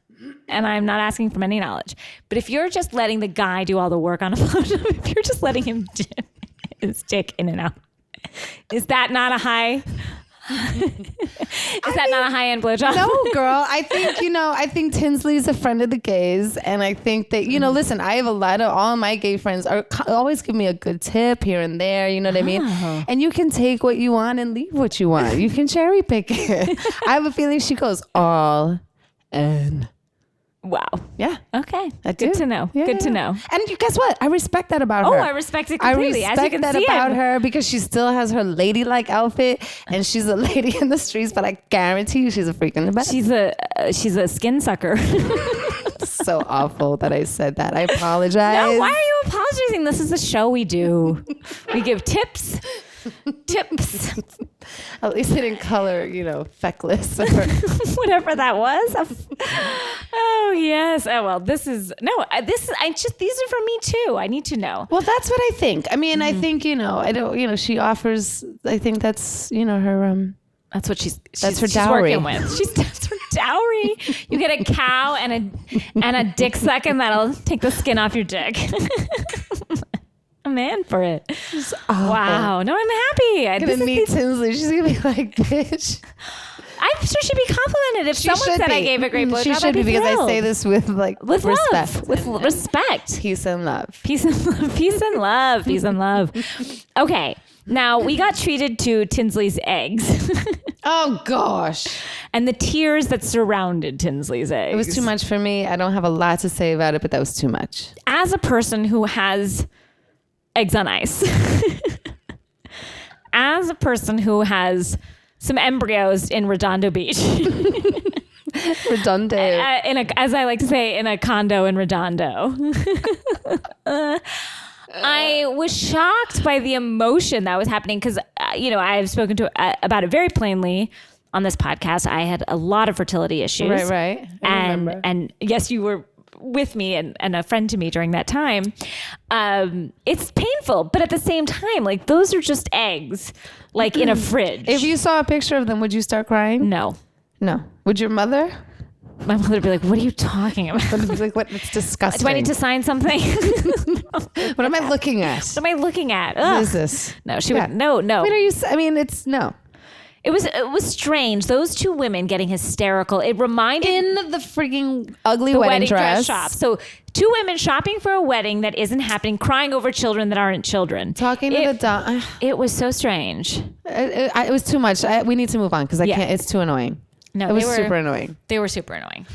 Speaker 1: and I'm not asking from any knowledge, but if you're just letting the guy do all the work on a blowjob, if you're just letting him dip his dick in and out, is that not a high... Is that not a high-end blowjob?
Speaker 2: No, girl. I think Tinsley's a friend of the gays, and I think that listen, I have all my gay friends always give me a good tip here and there. You know what I mean? And you can take what you want and leave what you want. You can cherry pick it. I have a feeling she goes all in.
Speaker 1: Wow.
Speaker 2: Yeah.
Speaker 1: Okay. Good to know.
Speaker 2: Yeah,
Speaker 1: Good to know.
Speaker 2: And guess what? I respect that about her.
Speaker 1: Oh, I respect it completely.
Speaker 2: I respect that about her because she still has her ladylike outfit and she's a lady in the streets, but I guarantee you she's a freak in the bed.
Speaker 1: She's a skin sucker.
Speaker 2: So awful that I said that. I apologize.
Speaker 1: No, why are you apologizing? This is a show we do. We give tips.
Speaker 2: At least they didn't color, feckless or
Speaker 1: whatever that was. Oh yes. Oh well. These are for me too. I need to know.
Speaker 2: Well, that's what I think. I mean, I think I don't. She offers. I think that's her.
Speaker 1: That's what she's
Speaker 2: her dowry.
Speaker 1: Working with. That's her dowry. You get a cow and a dick sucking that'll take the skin off your dick. A man for it. Wow. No, I'm happy.
Speaker 2: I'm gonna meet Tinsley. She's gonna be like, bitch.
Speaker 1: I'm sure she'd be complimented if someone said I gave a great blowjob.
Speaker 2: She should be because I say this with respect.
Speaker 1: Love. With respect.
Speaker 2: Peace and love.
Speaker 1: Peace and love. Peace and love. Peace and love. Okay. Now we got treated to Tinsley's eggs.
Speaker 2: Oh gosh.
Speaker 1: And the tears that surrounded Tinsley's eggs.
Speaker 2: It was too much for me. I don't have a lot to say about it, but that was too much.
Speaker 1: As a person who has eggs on ice. As a person who has some embryos in Redondo Beach.
Speaker 2: Redondo.
Speaker 1: As I like to say, in a condo in Redondo. I was shocked by the emotion that was happening because I've spoken about it very plainly on this podcast. I had a lot of fertility issues.
Speaker 2: Right.
Speaker 1: And yes, you were with me and a friend to me during that time. It's painful, but at the same time, like those are just eggs, like in a fridge.
Speaker 2: If you saw a picture of them, would you start crying?
Speaker 1: No.
Speaker 2: Would your mother?
Speaker 1: My mother would be like, what are you talking about?
Speaker 2: Like, what? It's disgusting.
Speaker 1: Do I need to sign something?
Speaker 2: What am I looking at?
Speaker 1: What am I looking at? Ugh.
Speaker 2: What is this?
Speaker 1: No, she would. No.
Speaker 2: It's no.
Speaker 1: It was strange. Those two women getting hysterical. It reminded
Speaker 2: in the freaking ugly wedding dress
Speaker 1: shop. So two women shopping for a wedding that isn't happening, crying over children that aren't children.
Speaker 2: Talking to the
Speaker 1: it was so strange.
Speaker 2: It was too much. We need to move on because I can't. It's too annoying.
Speaker 1: No,
Speaker 2: it was super annoying.
Speaker 1: They were super annoying.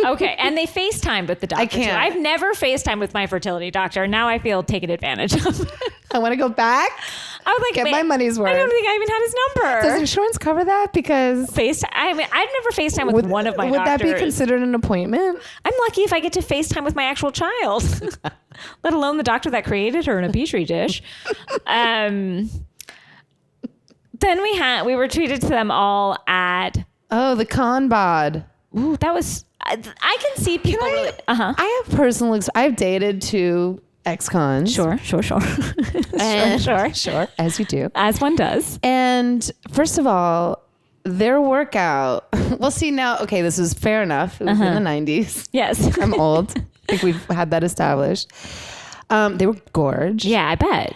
Speaker 1: Okay, and they FaceTimed with the doctor.
Speaker 2: I can't.
Speaker 1: Too. I've never FaceTimed with my fertility doctor. Now I feel taken advantage of.
Speaker 2: I want to go back.
Speaker 1: I would like
Speaker 2: get my money's worth.
Speaker 1: I don't think I even had his number.
Speaker 2: Does insurance cover that? Because
Speaker 1: FaceTime. I mean, I've never FaceTime with one of my doctors.
Speaker 2: Would that be considered an appointment?
Speaker 1: I'm lucky if I get to FaceTime with my actual child, let alone the doctor that created her in a petri dish. Then we were treated to them all at.
Speaker 2: Oh, the con bod.
Speaker 1: Ooh, that was. I can see people.
Speaker 2: I have I've dated two ex-cons.
Speaker 1: Sure. Sure.
Speaker 2: As you do.
Speaker 1: As one does.
Speaker 2: And first of all, their workout. Well, see now. Okay, this is fair enough. It was in the 90s.
Speaker 1: Yes,
Speaker 2: I'm old. I think we've had that established. They were gorgeous.
Speaker 1: Yeah, I bet.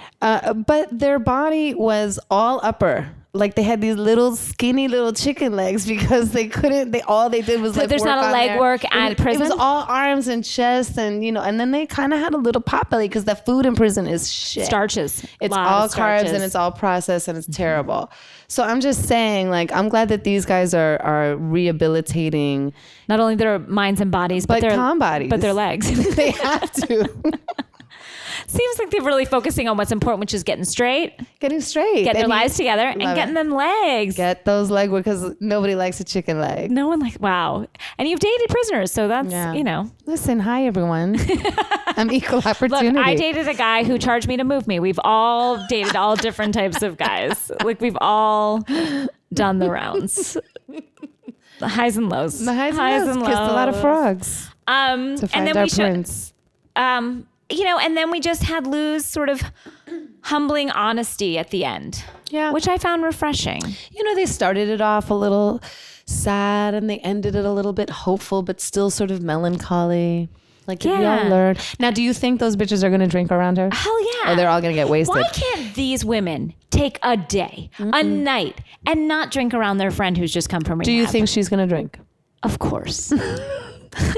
Speaker 2: But their body was all upper. Like they had these little skinny little chicken legs because they couldn't. All they did was
Speaker 1: so
Speaker 2: like
Speaker 1: there's
Speaker 2: work
Speaker 1: not a leg
Speaker 2: there.
Speaker 1: work at prison.
Speaker 2: It was all arms and chest, and and then they kind of had a little pot belly because the food in prison is shit.
Speaker 1: Starches.
Speaker 2: It's all carbs and it's all processed and it's terrible. So I'm just saying, like, I'm glad that these guys are rehabilitating
Speaker 1: not only their minds and bodies, but their
Speaker 2: bodies,
Speaker 1: but their legs.
Speaker 2: They have to.
Speaker 1: Seems like they're really focusing on what's important, which is getting
Speaker 2: their
Speaker 1: lives together, and getting them legs.
Speaker 2: Get those leg because nobody likes a chicken leg.
Speaker 1: No one wow. And you've dated prisoners, so that's
Speaker 2: Listen, hi everyone. I'm equal opportunity.
Speaker 1: Look, I dated a guy who charged me to move me. We've all dated all different types of guys. Like we've all done the rounds. The highs and lows.
Speaker 2: The highs and lows. Kissed a lot of frogs.
Speaker 1: To find our prince. And then we just had Lou's sort of humbling honesty at the end. Yeah. Which I found refreshing.
Speaker 2: They started it off a little sad and they ended it a little bit hopeful, but still sort of melancholy. Like, we all learned. Now, do you think those bitches are going to drink around her?
Speaker 1: Hell yeah.
Speaker 2: Or they're all going to get wasted?
Speaker 1: Why can't these women take a day, a night, and not drink around their friend who's just come from rehab?
Speaker 2: Do you think she's going to drink?
Speaker 1: Of course.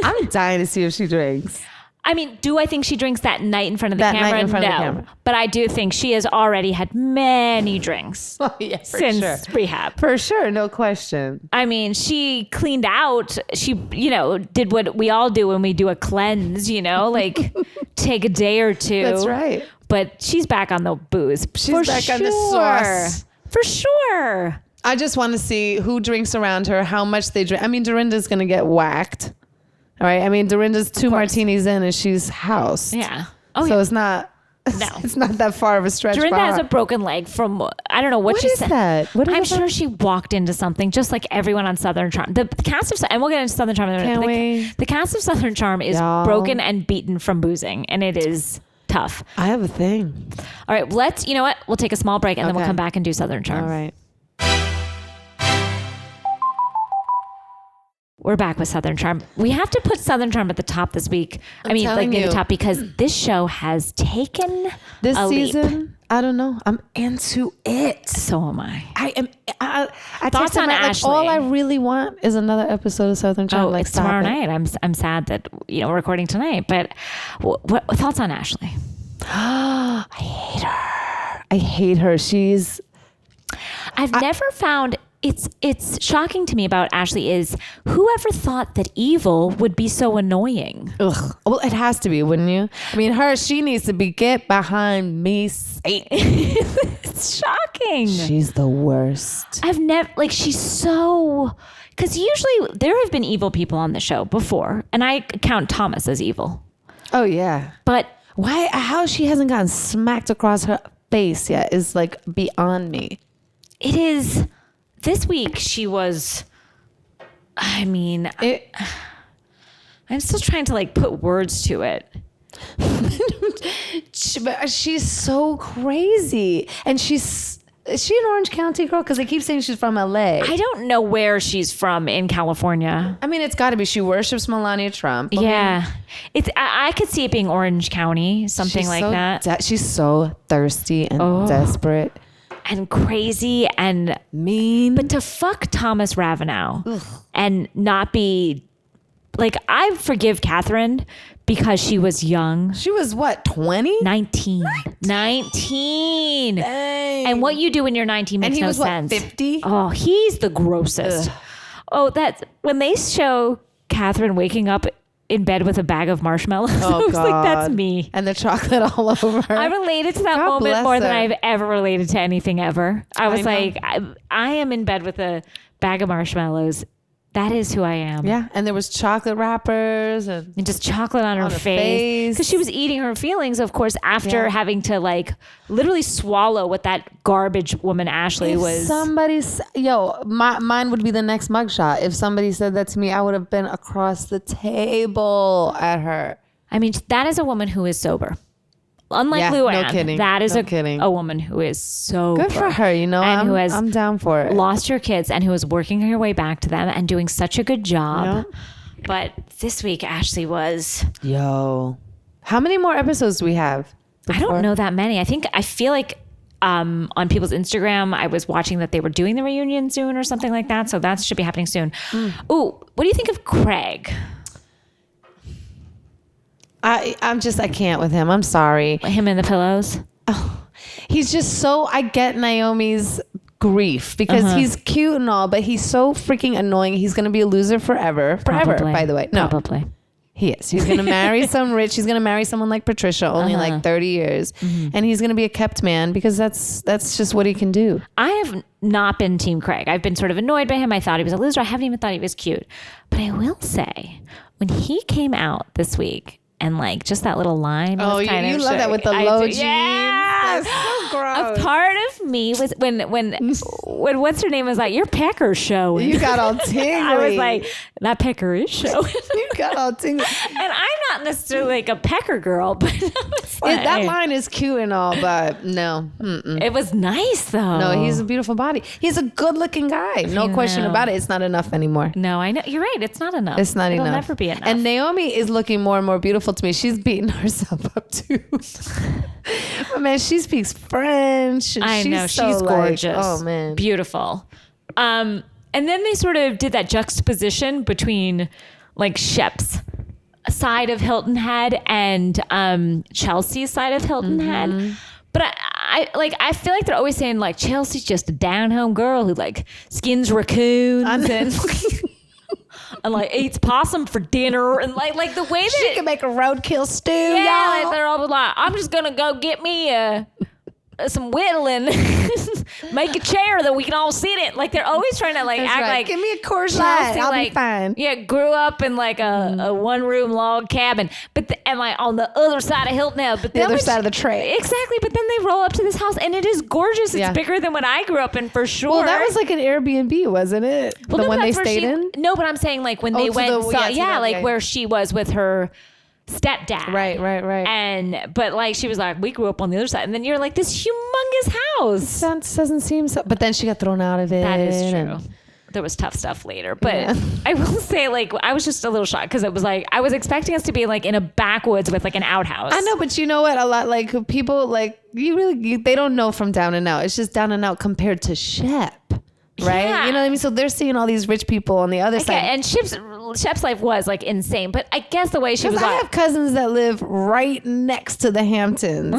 Speaker 2: I'm dying to see if she drinks.
Speaker 1: I mean, do I think she drinks that night in front of the camera? No. But I do think she has already had many drinks since rehab.
Speaker 2: For sure, no question.
Speaker 1: I mean, she cleaned out. She, did what we all do when we do a cleanse, like take a day or two.
Speaker 2: That's right.
Speaker 1: But she's back on the booze.
Speaker 2: She's back on the sauce.
Speaker 1: For sure.
Speaker 2: I just want to see who drinks around her, how much they drink. I mean, Dorinda's going to get whacked. All right. I mean, Dorinda's 2 martinis in and she's housed.
Speaker 1: Yeah.
Speaker 2: So it's not. No. It's not that far of a stretch.
Speaker 1: Dorinda has a broken leg from, I don't know what she said.
Speaker 2: What is
Speaker 1: I'm sure she walked into something just like everyone on Southern Charm. The cast of, and we'll get into Southern Charm in a minute. The cast of Southern Charm is broken and beaten from boozing, and it is tough.
Speaker 2: I have a thing.
Speaker 1: All right. You know what? We'll take a small break and then we'll come back and do Southern Charm.
Speaker 2: All right.
Speaker 1: We're back with Southern Charm. We have to put Southern Charm at the top this week. Near the top, because this show has taken
Speaker 2: this
Speaker 1: a
Speaker 2: season.
Speaker 1: Leap.
Speaker 2: I don't know. I'm into it.
Speaker 1: So am I.
Speaker 2: I am. I
Speaker 1: Thoughts on Ashley?
Speaker 2: All I really want is another episode of Southern Charm.
Speaker 1: It's tomorrow night. I'm sad that we're recording tonight. But what thoughts on Ashley?
Speaker 2: I hate her. She's.
Speaker 1: I've never found. It's shocking to me about Ashley is whoever thought that evil would be so annoying.
Speaker 2: Ugh. Well, it has to be, wouldn't you? I mean, she needs to be get behind me, Satan.
Speaker 1: It's shocking.
Speaker 2: She's the worst.
Speaker 1: I've never she's so because usually there have been evil people on the show before, and I count Thomas as evil.
Speaker 2: Oh yeah,
Speaker 1: but
Speaker 2: how she hasn't gotten smacked across her face yet is beyond me.
Speaker 1: it is, this week she was, I'm still trying to like put words to it.
Speaker 2: She's so crazy. And is she an Orange County girl? Because they keep saying she's from LA.
Speaker 1: I don't know where she's from in California.
Speaker 2: I mean, it's got to be. She worships Melania Trump.
Speaker 1: I could see it being Orange County, something like that.
Speaker 2: She's so thirsty and desperate.
Speaker 1: And crazy and
Speaker 2: mean.
Speaker 1: But to fuck Thomas Ravenel and not be... Like, I forgive Catherine because she was young.
Speaker 2: She was what, 20?
Speaker 1: 19. 19.
Speaker 2: Dang.
Speaker 1: And what you do when you're 19 makes no sense.
Speaker 2: And he was 50?
Speaker 1: Oh, he's the grossest. Ugh. Oh, that's when they show Catherine waking up in bed with a bag of marshmallows. I was like, that's me.
Speaker 2: And the chocolate all over her.
Speaker 1: I related to that moment more than I've ever related to anything ever. I was like, I am in bed with a bag of marshmallows. That is who I am.
Speaker 2: Yeah. And there was chocolate wrappers and
Speaker 1: just chocolate on her face. Because she was eating her feelings, of course, after having to like literally swallow what that garbage woman Ashley was.
Speaker 2: Mine would be the next mugshot. If somebody said that to me, I would have been across the table at her.
Speaker 1: I mean, that is a woman who is sober. Unlike Luann, that is a woman who is so
Speaker 2: good for her, and I'm down for it.
Speaker 1: Lost her kids and who is working her way back to them and doing such a good job. Yeah. But this week, Ashley was.
Speaker 2: How many more episodes do we have?
Speaker 1: I don't know that many. I feel like on people's Instagram, I was watching that they were doing the reunion soon or something like that. So that should be happening soon. Ooh, what do you think of Craig?
Speaker 2: I can't with him. I'm sorry.
Speaker 1: Him and the pillows.
Speaker 2: Oh, he's just so, I get Naomi's grief because he's cute and all, but he's so freaking annoying. He's going to be a loser forever, by the way. No,
Speaker 1: probably.
Speaker 2: He is. He's going to marry he's going to marry someone like Patricia, only like 30 years. And he's going to be a kept man because that's just what he can do.
Speaker 1: I have not been Team Craig. I've been sort of annoyed by him. I thought he was a loser. I haven't even thought he was cute. But I will say, when he came out this week, and like just that little line. Was kind
Speaker 2: you
Speaker 1: of
Speaker 2: love that with the low jeans.
Speaker 1: Yeah.
Speaker 2: That's so gross.
Speaker 1: A part of me was when what's her name was like, your pecker show.
Speaker 2: You got all tingly.
Speaker 1: I was like, that pecker is showing.
Speaker 2: You got all tingly.
Speaker 1: And I'm not necessarily like a pecker girl, but
Speaker 2: that line is cute and all, but no.
Speaker 1: It was nice though.
Speaker 2: No, he's a beautiful body. He's a good looking guy. No question about it. It's not enough anymore.
Speaker 1: No, I know. You're right. It's not enough.
Speaker 2: It's not enough.
Speaker 1: It'll never be enough.
Speaker 2: And Naomi is looking more and more beautiful to me. She's beating herself up too. But man, she speaks French.
Speaker 1: I know. She's gorgeous.
Speaker 2: Oh man.
Speaker 1: Beautiful. And then they sort of did that juxtaposition between like Shep's side of Hilton Head and Chelsea's side of Hilton Head. But I feel like they're always saying like Chelsea's just a down home girl who like skins raccoons and like eats possum for dinner and like the way that
Speaker 2: she can make a roadkill stew.
Speaker 1: Yeah, like they're all like, I'm just gonna go get me some whittling, make a chair that we can all sit in. Like they're always trying to like act like,
Speaker 2: give me a Coors Light, I'll be fine.
Speaker 1: Yeah, grew up in like a one room log cabin, and like on the other side of Hilton Head, but
Speaker 2: the other side of the tray.
Speaker 1: Exactly, but then they roll up to this house and it is gorgeous. It's bigger than what I grew up in for sure.
Speaker 2: Well, that was like an Airbnb, wasn't it?
Speaker 1: Well,
Speaker 2: the one they stayed in.
Speaker 1: No, but I'm saying like when they went, where she was with her stepdad.
Speaker 2: Right.
Speaker 1: But like she was like, we grew up on the other side, and then you're like, this humongous house.
Speaker 2: That doesn't seem so. But then she got thrown out of it.
Speaker 1: That is true. There was tough stuff later, but I will say, like, I was just a little shocked because it was like I was expecting us to be like in a backwoods with like an outhouse.
Speaker 2: I know, but you know what? A lot like people like they don't know from Down and Out. It's just Down and Out compared to Shep. Right?
Speaker 1: Yeah.
Speaker 2: You know what I mean? So they're seeing all these rich people on the other side.
Speaker 1: And Shep's life was like insane, but I guess the way she was
Speaker 2: I have cousins that live right next to the Hamptons.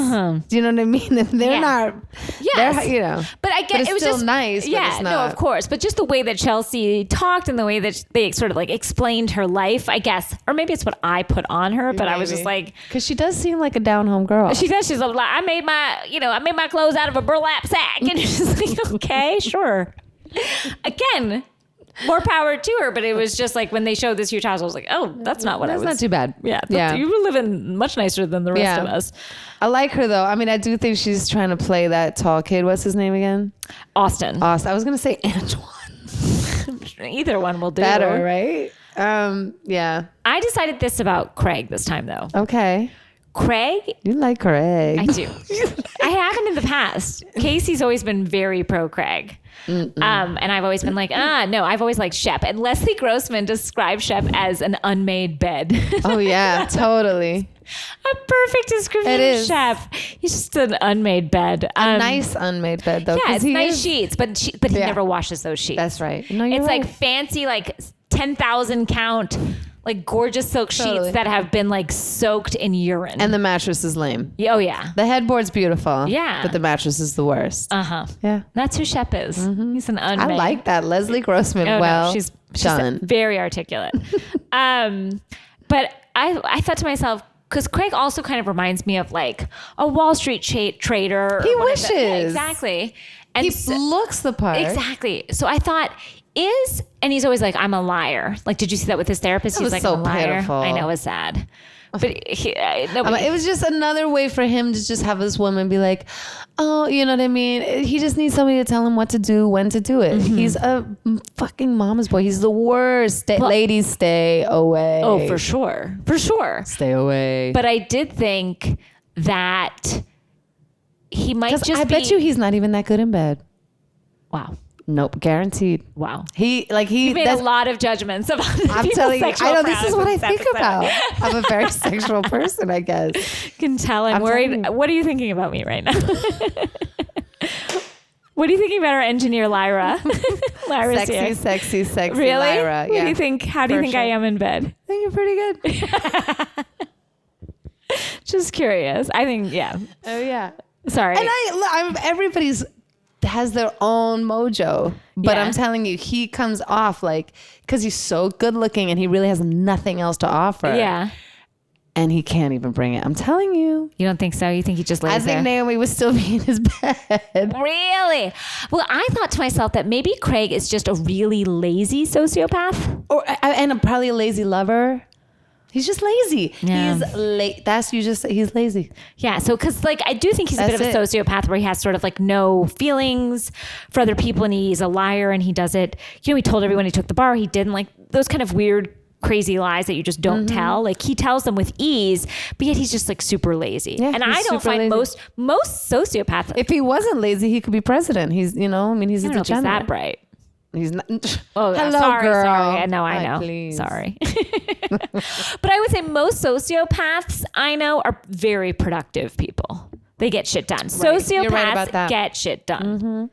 Speaker 2: Do you know what I mean? And they're not,
Speaker 1: but I guess
Speaker 2: it was still just nice.
Speaker 1: Yeah,
Speaker 2: but it's not.
Speaker 1: No, of course. But just the way that Chelsea talked and the way that they sort of like explained her life, I guess, or maybe it's what I put on her, but I was just like,
Speaker 2: because she does seem like a down home girl.
Speaker 1: She does. She's like, I made my clothes out of a burlap sack, and it's just like, okay, sure. Again, more power to her. But it was just like when they showed this huge house, I was like, oh, that's not what I was.
Speaker 2: That's not too bad.
Speaker 1: Yeah. You were living much nicer than the rest of us.
Speaker 2: I like her though. I mean, I do think she's trying to play that tall kid. What's his name again?
Speaker 1: Austin.
Speaker 2: I was going to say Antoine.
Speaker 1: Either one will do.
Speaker 2: Better, right? Yeah.
Speaker 1: I decided this about Craig this time though.
Speaker 2: Okay.
Speaker 1: Craig.
Speaker 2: You like Craig.
Speaker 1: I do. I haven't in the past. Casey's always been very pro Craig. And I've always been like, no, I've always liked Shep. And Leslie Grossman described Shep as an unmade bed.
Speaker 2: Oh, yeah, totally.
Speaker 1: A perfect description of Shep. He's just an unmade bed.
Speaker 2: A nice unmade bed, though.
Speaker 1: Yeah, it's nice sheets, but he never washes those sheets.
Speaker 2: That's right.
Speaker 1: No, it's right. Like fancy, like 10,000 count, like gorgeous silk sheets that have been like soaked in urine.
Speaker 2: And the mattress is lame.
Speaker 1: Oh, yeah.
Speaker 2: The headboard's beautiful.
Speaker 1: Yeah.
Speaker 2: But the mattress is the worst.
Speaker 1: Uh-huh.
Speaker 2: Yeah.
Speaker 1: That's who Shep is. Mm-hmm. He's an unmade.
Speaker 2: I like that. Leslie Grossman. She's done.
Speaker 1: Very articulate. But I thought to myself, because Craig also kind of reminds me of like a Wall Street trader.
Speaker 2: He wishes.
Speaker 1: Yeah, exactly. And
Speaker 2: he looks the part.
Speaker 1: Exactly. So I thought, and he's always like, I'm a liar. Like, did you see that with his therapist? He's like,
Speaker 2: so
Speaker 1: I'm a liar.
Speaker 2: pitiful.
Speaker 1: I know, it's sad. But
Speaker 2: it was just another way for him to just have this woman be like, oh, you know what I mean? He just needs somebody to tell him what to do, when to do it. Mm-hmm. He's a fucking mama's boy. He's the worst. Ladies, stay away.
Speaker 1: Oh, for sure. For sure.
Speaker 2: Stay away.
Speaker 1: But I did think that he might just
Speaker 2: I bet you he's not even that good in bed.
Speaker 1: Wow.
Speaker 2: Nope, guaranteed.
Speaker 1: Wow.
Speaker 2: He
Speaker 1: made a lot of judgments about
Speaker 2: I'm telling you, I know this is what I think about. I'm a very sexual person, I guess.
Speaker 1: Can tell I'm worried. What are you thinking about me right now? What are you thinking about our engineer, Lyra? Lyra's here.
Speaker 2: Sexy,
Speaker 1: really?
Speaker 2: Lyra.
Speaker 1: What do you think? How do you think I am in bed?
Speaker 2: I think you're pretty good.
Speaker 1: Just curious. I think, yeah.
Speaker 2: Oh, yeah.
Speaker 1: Sorry.
Speaker 2: And everybody's has their own mojo, but I'm telling you, he comes off like, because he's so good looking and he really has nothing else to offer.
Speaker 1: Yeah.
Speaker 2: And he can't even bring it. I'm telling you.
Speaker 1: You don't think so? You think he just lays there?
Speaker 2: I think Naomi would still be in his bed.
Speaker 1: Really? Well, I thought to myself that maybe Craig is just a really lazy sociopath.
Speaker 2: And probably a lazy lover. He's just lazy.
Speaker 1: Yeah.
Speaker 2: He's lazy.
Speaker 1: Yeah. So, cause like, I do think he's a bit of a sociopath where he has sort of like no feelings for other people and he's a liar and he does it. You know, he told everyone he took the bar. He didn't, like those kind of weird, crazy lies that you just don't tell. Like he tells them with ease, but yet he's just like super lazy. Yeah, and I don't find most sociopaths.
Speaker 2: If he wasn't lazy, he could be president. He's, he's a degenerate.
Speaker 1: He's that bright.
Speaker 2: He's not.
Speaker 1: Oh,
Speaker 2: hello,
Speaker 1: sorry,
Speaker 2: girl.
Speaker 1: Sorry. No, I know.
Speaker 2: Please.
Speaker 1: Sorry. But I would say most sociopaths I know are very productive people. They get shit done. Right. Sociopaths get shit done. Mm-hmm.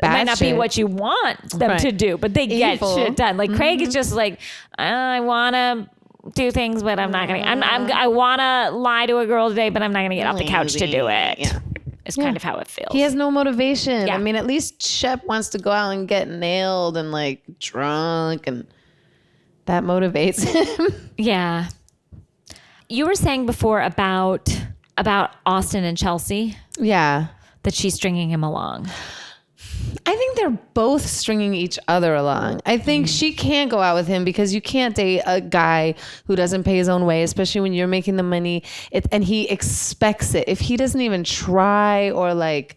Speaker 1: It might not be what you want them to do, but they get shit done. Like Craig is just like, I want to do things, but I'm not going to. I want to lie to a girl today, but I'm not going to get off the couch to do it. Yeah. It's kind of how it feels.
Speaker 2: He has no motivation. Yeah. I mean, at least Shep wants to go out and get nailed and like drunk, and that motivates him.
Speaker 1: Yeah. You were saying before about Austin and Chelsea.
Speaker 2: Yeah.
Speaker 1: That she's stringing him along.
Speaker 2: I think they're both stringing each other along. I think she can't go out with him because you can't date a guy who doesn't pay his own way, especially when you're making the money and he expects it. If he doesn't even try or like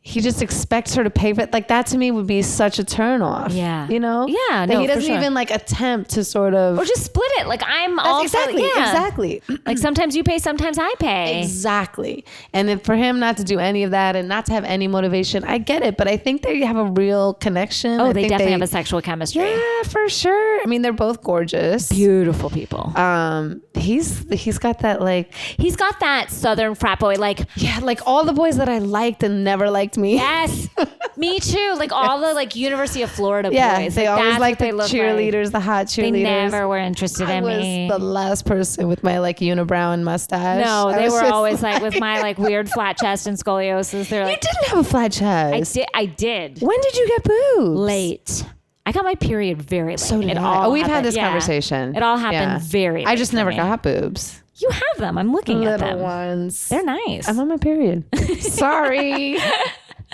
Speaker 2: he just expects her to pay for it, like that to me would be such a turn off.
Speaker 1: Yeah.
Speaker 2: You know?
Speaker 1: Yeah.
Speaker 2: No, he doesn't even like attempt to sort of.
Speaker 1: Or just split it. Like I'm all
Speaker 2: exactly.
Speaker 1: Like sometimes you pay, sometimes I pay.
Speaker 2: Exactly. And for him not to do any of that and not to have any motivation, I get it. But I think they have a real connection.
Speaker 1: Oh, they definitely have a sexual chemistry.
Speaker 2: Yeah, for sure. I mean, they're both gorgeous.
Speaker 1: Beautiful people.
Speaker 2: He's got that like.
Speaker 1: He's got that southern frat boy like.
Speaker 2: Yeah, like all the boys that I liked and never liked me.
Speaker 1: Yes, me too. Like all the like University of Florida boys.
Speaker 2: They always like the cheerleaders, the hot cheerleaders.
Speaker 1: They never were interested in me.
Speaker 2: I was the last person with my like unibrow and mustache.
Speaker 1: No, they were always like with my like weird flat chest and scoliosis. They're like,
Speaker 2: you didn't have a flat chest.
Speaker 1: I did.
Speaker 2: When did you get boobs?
Speaker 1: Late. I got my period very late.
Speaker 2: So did I. We've had this conversation.
Speaker 1: It all happened very late.
Speaker 2: I just never got boobs.
Speaker 1: You have them. I'm looking at them.
Speaker 2: Little ones.
Speaker 1: They're nice.
Speaker 2: I'm on my period. Sorry.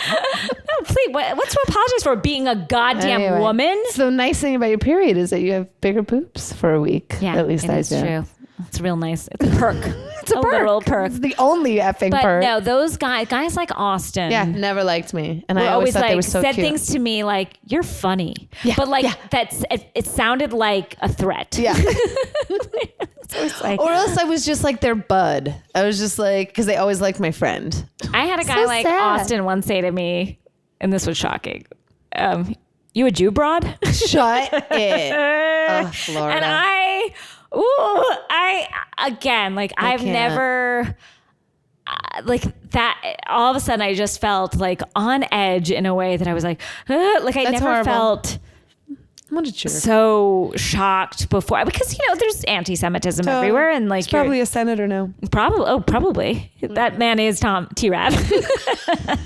Speaker 1: No, please. What's to apologize for? Being a goddamn woman?
Speaker 2: So the nice thing about your period is that you have bigger poops for a week.
Speaker 1: Yeah,
Speaker 2: at least
Speaker 1: it's true. It's real nice. It's a perk. It's a literal perk.
Speaker 2: It's the only effing perk.
Speaker 1: But no, those guys like Austin.
Speaker 2: Yeah, never liked me. And I always thought they were so
Speaker 1: said
Speaker 2: cute.
Speaker 1: things to me like, you're funny. Yeah, but it sounded like a threat.
Speaker 2: Yeah. Or else I was just like their bud. I was just like, because they always liked my friend.
Speaker 1: I had a guy like sad. Austin once say to me, and this was shocking, you a Jew broad?
Speaker 2: Shut it. Oh, Florida.
Speaker 1: And I've never like that. All of a sudden I just felt like on edge in a way that I was like I never felt so shocked before, because there's anti-Semitism everywhere, and like
Speaker 2: it's probably a senator now.
Speaker 1: Probably that man is T-Rav.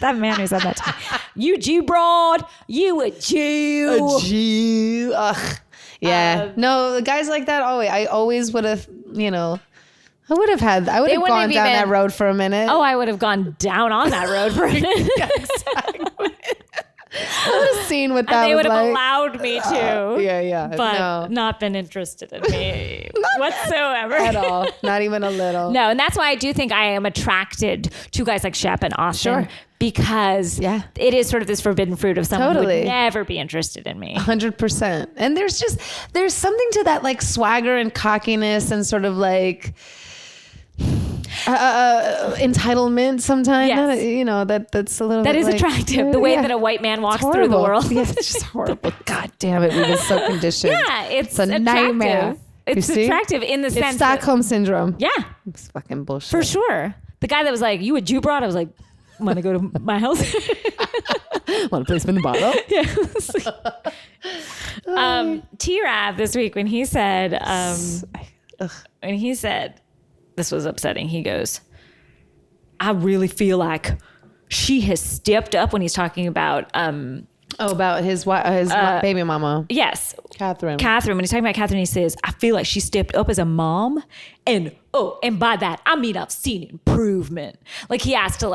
Speaker 1: That man who said that to me. You Jew broad, you a Jew.
Speaker 2: Ugh. Yeah. No, guys like that I always would have, I would have gone down that road for a minute.
Speaker 1: Oh, I would have gone down on that road for a minute.
Speaker 2: Yeah, exactly. I would have seen what that was like.
Speaker 1: They would have allowed me to.
Speaker 2: Yeah.
Speaker 1: But not been interested in me whatsoever.
Speaker 2: At all. Not even a little.
Speaker 1: No, and that's why I do think I am attracted to guys like Shep and Austin. Sure. Because it is sort of this forbidden fruit of someone who would never be interested in me.
Speaker 2: 100%. And there's something to that like swagger and cockiness and sort of like entitlement sometimes. Yes. That's a little
Speaker 1: that
Speaker 2: bit
Speaker 1: is like, attractive. The way that a white man walks through the world.
Speaker 2: Yes, it's just horrible. God damn it. We've been so conditioned.
Speaker 1: Yeah, it's
Speaker 2: a nightmare.
Speaker 1: It's attractive in the sense.
Speaker 2: It's Stockholm syndrome.
Speaker 1: Yeah.
Speaker 2: It's fucking bullshit.
Speaker 1: For sure. The guy that was like, you a Jew broad? I was like, want to go to my house?
Speaker 2: Want to play spin the bottle?
Speaker 1: Yeah. T-Rav this week when he said, this was upsetting. He goes, I really feel like she has stepped up, when he's talking about
Speaker 2: about his baby mama.
Speaker 1: Yes.
Speaker 2: Catherine.
Speaker 1: When he's talking about Catherine, he says, I feel like she stepped up as a mom, and by that I mean I've seen improvement. Like he has to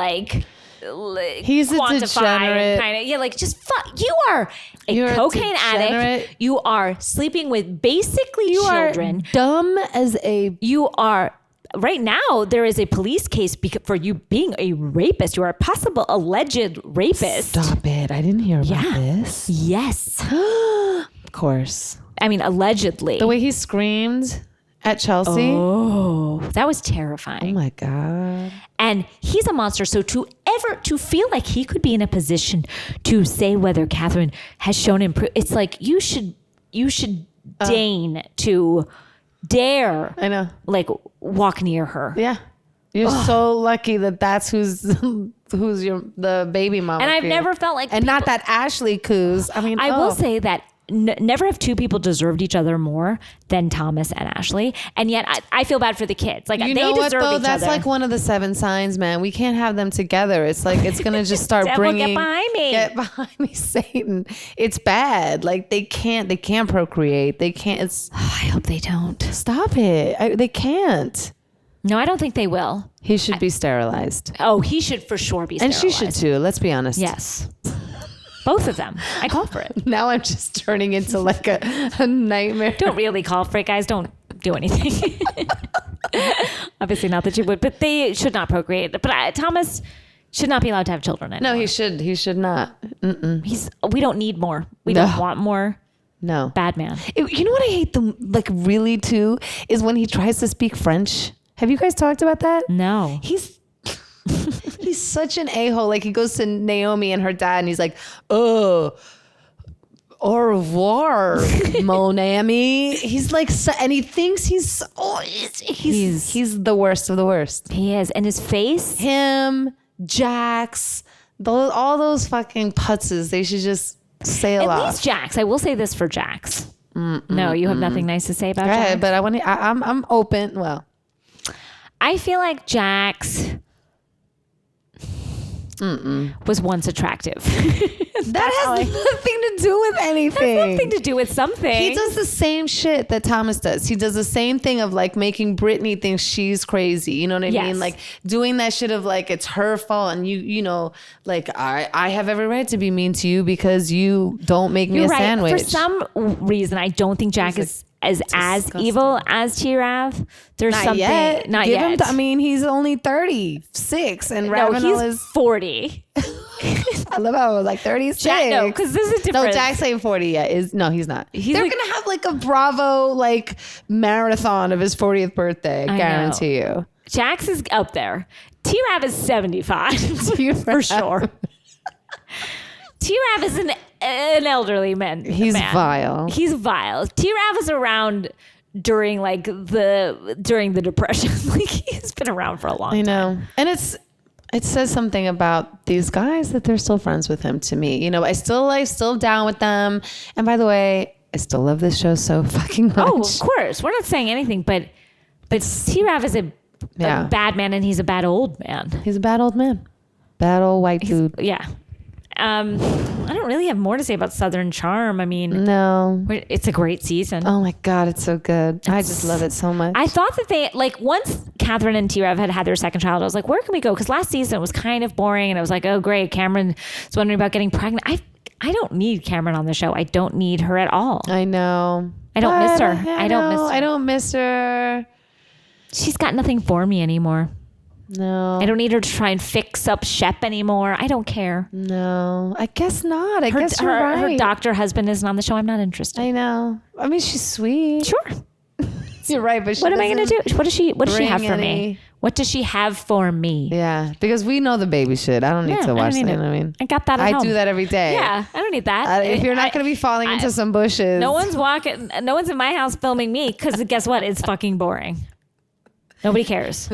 Speaker 1: he's quantify a degenerate. Kind of, just fuck. You are a cocaine addict. You are sleeping with basically children.
Speaker 2: Are dumb as a.
Speaker 1: You are. Right now, there is a police case for you being a rapist. You are a possible alleged rapist.
Speaker 2: Stop it. I didn't hear about this.
Speaker 1: Yes.
Speaker 2: Of course.
Speaker 1: I mean, allegedly.
Speaker 2: The way he screamed at Chelsea.
Speaker 1: Oh, that was terrifying.
Speaker 2: Oh my God.
Speaker 1: And he's a monster. So to feel like he could be in a position to say whether Catherine has shown improvement, it's like you should deign to dare.
Speaker 2: I know.
Speaker 1: Walk near her.
Speaker 2: Yeah. You're so lucky that's who's the baby mama.
Speaker 1: And I've never felt like
Speaker 2: not that Ashley Coos. I mean,
Speaker 1: I will say that never have two people deserved each other more than Thomas and Ashley. And yet I feel bad for the kids. Like, they deserve each other.
Speaker 2: That's like one of the 7 signs, man. We can't have them together. It's like, it's going to just start bringing.
Speaker 1: Get behind me,
Speaker 2: Satan. It's bad. Like they can't procreate. They can't.
Speaker 1: I hope they don't.
Speaker 2: Stop it. They can't.
Speaker 1: No, I don't think they will.
Speaker 2: He should be sterilized.
Speaker 1: Oh, he should for sure be sterilized.
Speaker 2: And she should too. Let's be honest.
Speaker 1: Yes. Both of them. I call for it.
Speaker 2: Now I'm just turning into like a nightmare.
Speaker 1: Don't really call for it, guys. Don't do anything. Obviously not that you would, but they should not procreate. But Thomas should not be allowed to have children anymore.
Speaker 2: No, he should. He should not.
Speaker 1: We don't need more. We don't want more.
Speaker 2: No.
Speaker 1: Bad man.
Speaker 2: You know what I hate really too is when he tries to speak French. Have you guys talked about that?
Speaker 1: No.
Speaker 2: He's such an a-hole. Like he goes to Naomi and her dad and he's like, oh, au revoir, mon ami. He's like, and he thinks he's the worst of the worst.
Speaker 1: He is. And his face.
Speaker 2: Him, Jax, all those fucking putzes, they should just sail off.
Speaker 1: At least Jax. I will say this for Jax. No, you have nothing nice to say about Jax?
Speaker 2: But I'm open. Well,
Speaker 1: I feel like Jax was once attractive.
Speaker 2: That has nothing to do with anything.
Speaker 1: Has nothing to do with something.
Speaker 2: He does the same shit that Thomas does. He does the same thing of like making Brittany think she's crazy. You know what I mean? Like doing that shit of like it's her fault, and you know, like I have every right to be mean to you because you don't make me a sandwich.
Speaker 1: For some reason, I don't think Jack is as evil as T-Rav. There's
Speaker 2: not
Speaker 1: something
Speaker 2: yet.
Speaker 1: Not yet.
Speaker 2: I mean, he's only 36 and Ravenel is
Speaker 1: 40.
Speaker 2: I love how I was like 36.
Speaker 1: No, because this is different.
Speaker 2: No, Jack's saying 40 yet. No, he's not. They're like, gonna have like a Bravo like marathon of his 40th birthday. I guarantee you.
Speaker 1: Jax is up there. T-Rav is 75 for sure. T-Rav is an elderly man.
Speaker 2: He's vile.
Speaker 1: He's vile. T-Rav was around during the Depression. Like he's been around for a long time. I know.
Speaker 2: And it says something about these guys that they're still friends with him to me. You know, I still down with them. And by the way, I still love this show so fucking much.
Speaker 1: Oh, of course. We're not saying anything, but T-Rav is a bad man, and he's a bad old man.
Speaker 2: He's a bad old man. Bad old white dude.
Speaker 1: Yeah. I don't really have more to say about Southern Charm. I mean,
Speaker 2: no,
Speaker 1: it's a great season.
Speaker 2: Oh my God, it's so good. I just love it so much.
Speaker 1: I thought that they, like, once Catherine and T-Rav had their second child, I was like, where can we go? Because last season was kind of boring, and I was like, oh great, Cameron's wondering about getting pregnant. I don't need Cameron on the show. I don't need her at all.
Speaker 2: I know.
Speaker 1: I don't miss her. I
Speaker 2: don't miss her.
Speaker 1: She's got nothing for me anymore.
Speaker 2: No.
Speaker 1: I don't need her to try and fix up Shep anymore. I don't care.
Speaker 2: No, I guess not. I guess you're right.
Speaker 1: Her doctor husband isn't on the show. I'm not interested.
Speaker 2: I know. I mean, she's sweet.
Speaker 1: Sure.
Speaker 2: You're right, but
Speaker 1: what am I going to do? What does she have for me? What does she have for me?
Speaker 2: Yeah, because we know the baby shit. I don't need to watch that. You know what I mean?
Speaker 1: I got that at home.
Speaker 2: I do that every day.
Speaker 1: Yeah, I don't need that.
Speaker 2: If you're not going to be falling into some bushes.
Speaker 1: No one's in my house filming me because guess what? It's fucking boring. Nobody cares.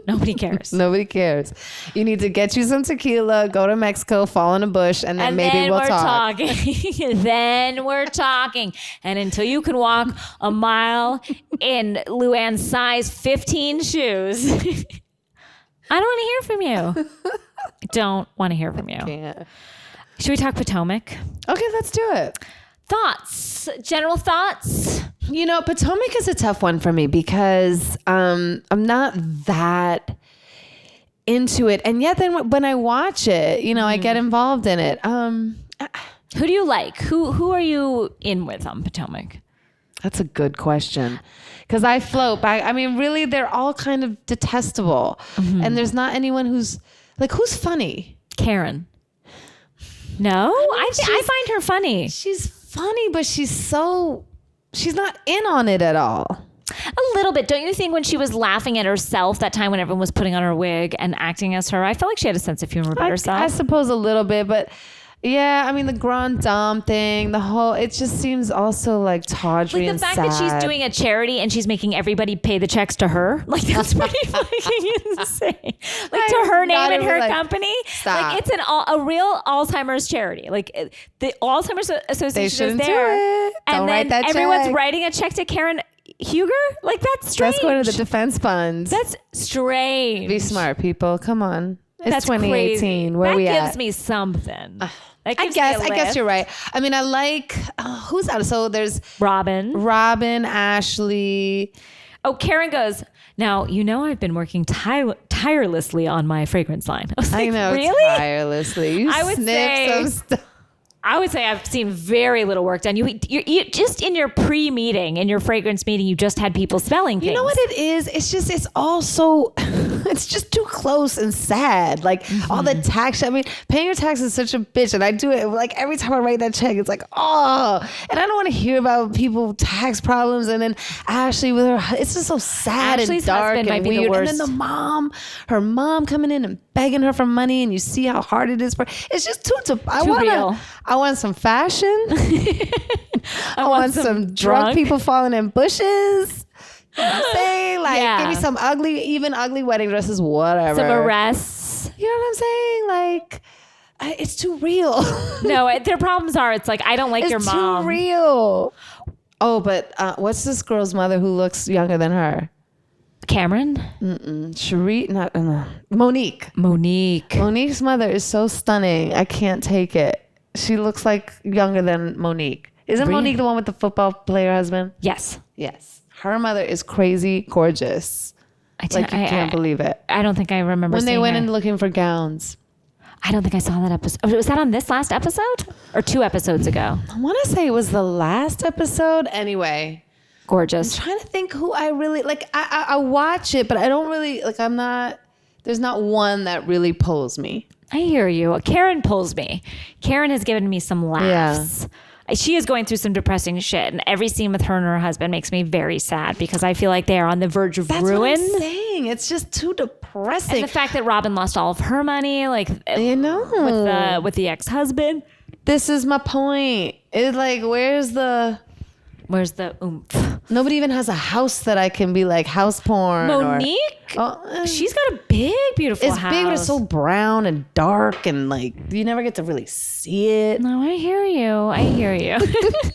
Speaker 1: Nobody cares.
Speaker 2: Nobody cares. You need to get you some tequila, go to Mexico, fall in a bush, and then maybe we'll talk.
Speaker 1: Then we're talking. And until you can walk a mile in Luann's size 15 shoes, I don't want to hear from you. I don't want to hear from you.
Speaker 2: Can't.
Speaker 1: Should we talk Potomac?
Speaker 2: Okay, let's do it.
Speaker 1: Thoughts? General thoughts?
Speaker 2: You know, Potomac is a tough one for me because I'm not that into it. And yet then when I watch it, you know, I get involved in it.
Speaker 1: Who do you like? Who are you in with on Potomac?
Speaker 2: That's a good question. Because I float back. I mean, really, they're all kind of detestable. Mm-hmm. And there's not anyone who's funny?
Speaker 1: Karen. No? I find her funny.
Speaker 2: She's funny, but she's not in on it at all.
Speaker 1: A little bit. Don't you think when she was laughing at herself that time when everyone was putting on her wig and acting as her, I felt like she had a sense of humor about herself.
Speaker 2: I suppose a little bit, but yeah, I mean the Grand Dame thing, it just seems also like tawdry and sad.
Speaker 1: Like the fact that she's doing a charity and she's making everybody pay the checks to her, like that's pretty fucking insane. Like to her name and her company. Stop. Like it's a real Alzheimer's charity. Like the Alzheimer's Association is there, and then everyone's writing a check to Karen Huger. Like that's strange.
Speaker 2: That's going to the defense funds.
Speaker 1: That's strange.
Speaker 2: Be smart, people. Come on. It's
Speaker 1: that's
Speaker 2: 2018.
Speaker 1: Crazy.
Speaker 2: Where we at?
Speaker 1: That gives me something.
Speaker 2: I guess you're right. I mean, I like who's out. So there's
Speaker 1: Robin,
Speaker 2: Ashley.
Speaker 1: Oh, Karen goes, now, you know, I've been working tirelessly on my fragrance line. I know, really?
Speaker 2: Tirelessly. You sniff some stuff.
Speaker 1: I would say I've seen very little work done. You just in your pre-meeting, in your fragrance meeting, you just had people smelling things.
Speaker 2: You know what it is? It's also, it's just too close and sad. Like all the tax. I mean, paying your tax is such a bitch, and I do it like every time I write that check. It's like, and I don't want to hear about people tax problems. And then Ashley with her, it's just so sad
Speaker 1: Ashley's
Speaker 2: and dark and weird.
Speaker 1: The
Speaker 2: and then her mom coming in and begging her for money, and you see how hard it is for. It's just too real. I want some fashion. I want some drunk people falling in bushes. You know what I'm saying? Like, give me some ugly wedding dresses, whatever.
Speaker 1: Some arrests.
Speaker 2: You know what I'm saying? Like, it's too real.
Speaker 1: No, their problems are, it's like, I don't like your mom.
Speaker 2: It's too real. Oh, but what's this girl's mother who looks younger than her?
Speaker 1: Cameron?
Speaker 2: Cherie, Monique. Monique's mother is so stunning. I can't take it. She looks like younger than Monique. Isn't really? Monique the one with the football player husband?
Speaker 1: Yes.
Speaker 2: Her mother is crazy gorgeous. You can't believe it.
Speaker 1: I don't think I remember
Speaker 2: when
Speaker 1: seeing
Speaker 2: they went
Speaker 1: her.
Speaker 2: in looking for gowns.
Speaker 1: I don't think I saw that episode. Was that on this last episode or 2 episodes ago?
Speaker 2: I want to say it was the last episode. Anyway.
Speaker 1: Gorgeous.
Speaker 2: I'm trying to think who I really like. I watch it, but I don't really like. There's not one that really pulls me.
Speaker 1: I hear you. Karen pulls me. Karen has given me some laughs. Yeah. She is going through some depressing shit, and every scene with her and her husband makes me very sad because I feel like they are on the verge of ruin.
Speaker 2: That's what I'm saying. It's just too depressing.
Speaker 1: And the fact that Robin lost all of her money, with the ex-husband.
Speaker 2: This is my point. It's like, where's the
Speaker 1: oomph?
Speaker 2: Nobody even has a house that I can be like house porn.
Speaker 1: Monique? She's got a big, beautiful house.
Speaker 2: It's big, but it's so brown and dark and like you never get to really see it.
Speaker 1: No, I hear you.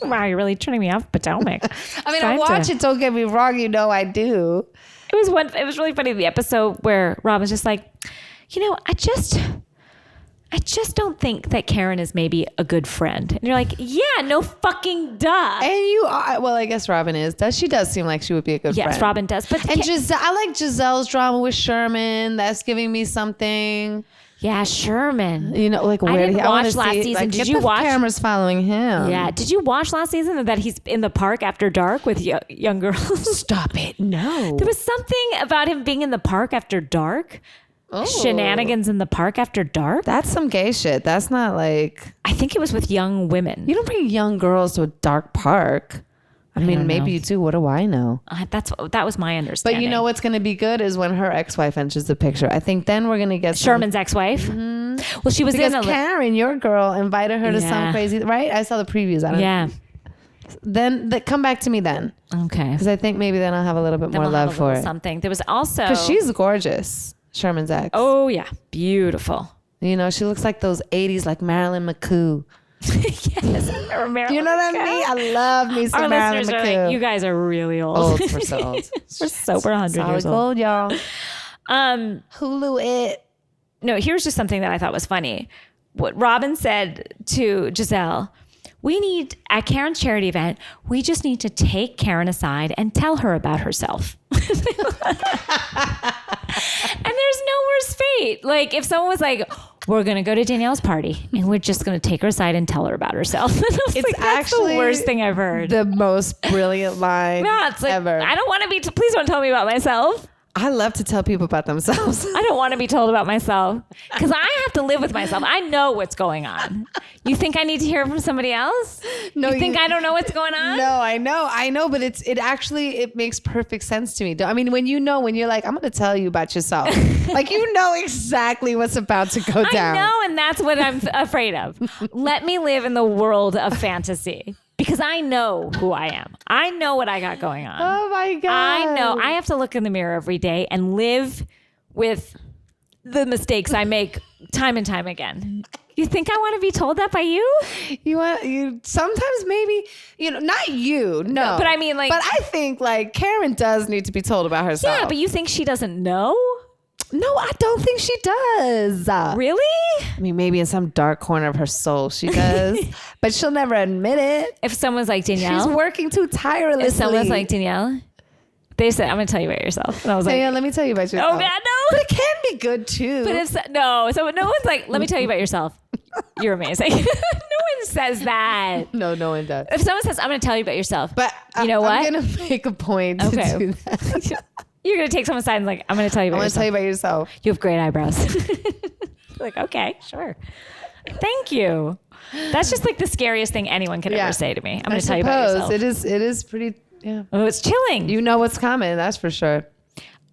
Speaker 1: Wow, you're really turning me off Potomac.
Speaker 2: I mean, I watch it, don't get me wrong, I do.
Speaker 1: It was really funny, the episode where Rob was just like, I just don't think that Karen is maybe a good friend. And you're like, yeah, no fucking duh.
Speaker 2: And you are. Well, I guess Robin is. She does seem like she would be a good friend.
Speaker 1: Yes, Robin does. But
Speaker 2: I like Giselle's drama with Sherman. That's giving me something.
Speaker 1: Yeah, Sherman.
Speaker 2: I
Speaker 1: didn't watch last season. Did you watch?
Speaker 2: Cameras following him.
Speaker 1: Yeah. Did you watch last season that he's in the park after dark with young girls?
Speaker 2: Stop it. No.
Speaker 1: There was something about him being in the park after dark. Oh. Shenanigans in the park after dark.
Speaker 2: That's some gay shit. That's not like...
Speaker 1: I think it was with young women.
Speaker 2: You don't bring young girls to a dark park. I mean, maybe you do. What do I know?
Speaker 1: That was my understanding.
Speaker 2: But you know what's going to be good is when her ex-wife enters the picture. I think then we're going to get
Speaker 1: Sherman's ex-wife. Mm-hmm. Well, she was
Speaker 2: because Karen, your girl, invited her to some crazy. Right? I saw the previews. I don't know. Then come back to me then.
Speaker 1: Okay.
Speaker 2: Because I think maybe then I'll have a little bit more love for it.
Speaker 1: Something. There was also
Speaker 2: because she's gorgeous. Sherman's ex.
Speaker 1: Oh yeah, beautiful.
Speaker 2: She looks like those 80s, like Marilyn McCoo.
Speaker 1: Yes, I remember.
Speaker 2: You know what I mean? I love me some Marilyn McCoo.
Speaker 1: You guys are really old.
Speaker 2: We're so old.
Speaker 1: We're sober 100 years
Speaker 2: old, y'all.
Speaker 1: Hulu it. No, here's just something that I thought was funny. What Robin said to Giselle. We need, at Karen's charity event, we just need to take Karen aside and tell her about herself. And there's no worse fate. Like if someone was like, we're going to go to Danielle's party and we're just going to take her aside and tell her about herself. It's like, that's actually the worst thing I've heard.
Speaker 2: The most brilliant line ever.
Speaker 1: I don't want to be, please don't tell me about myself.
Speaker 2: I love to tell people about themselves.
Speaker 1: I don't want to be told about myself because I have to live with myself. I know what's going on. You think I need to hear it from somebody else? No, you think I don't know what's going on?
Speaker 2: No, I know, but it makes perfect sense to me. I mean, when you're like, I'm going to tell you about yourself. Like, you know exactly what's about to go down.
Speaker 1: I know, and that's what I'm afraid of. Let me live in the world of fantasy. Because I know who I am. I know what I got going on.
Speaker 2: Oh my God.
Speaker 1: I know. I have to look in the mirror every day and live with the mistakes I make time and time again. You think I want to be told that by you?
Speaker 2: You sometimes maybe, not you. No.
Speaker 1: But I mean but
Speaker 2: I think Karen does need to be told about herself.
Speaker 1: Yeah, but you think she doesn't know?
Speaker 2: No, I don't think she does.
Speaker 1: Really?
Speaker 2: I mean, maybe in some dark corner of her soul she does, but she'll never admit it.
Speaker 1: If someone's like, Danielle.
Speaker 2: She's working too tirelessly.
Speaker 1: If someone's like, Danielle, they said, I'm going to tell you about yourself. And I was
Speaker 2: Danielle, let me tell you about yourself.
Speaker 1: Oh, God, no.
Speaker 2: But it can be good, too.
Speaker 1: But no one's like, let me tell you about yourself. You're amazing. No one says that.
Speaker 2: No one does.
Speaker 1: If someone says, I'm going to tell you about yourself.
Speaker 2: But
Speaker 1: you know what?
Speaker 2: I'm going to make a point to do that.
Speaker 1: You're going to take someone's side and I'm going to tell you about yourself.
Speaker 2: I want to tell you about yourself.
Speaker 1: You have great eyebrows. Like, okay, sure. Thank you. That's just the scariest thing anyone could ever say to me. I'm going to tell you about yourself.
Speaker 2: It is pretty, yeah.
Speaker 1: Oh, it's chilling.
Speaker 2: You know what's coming, that's for sure.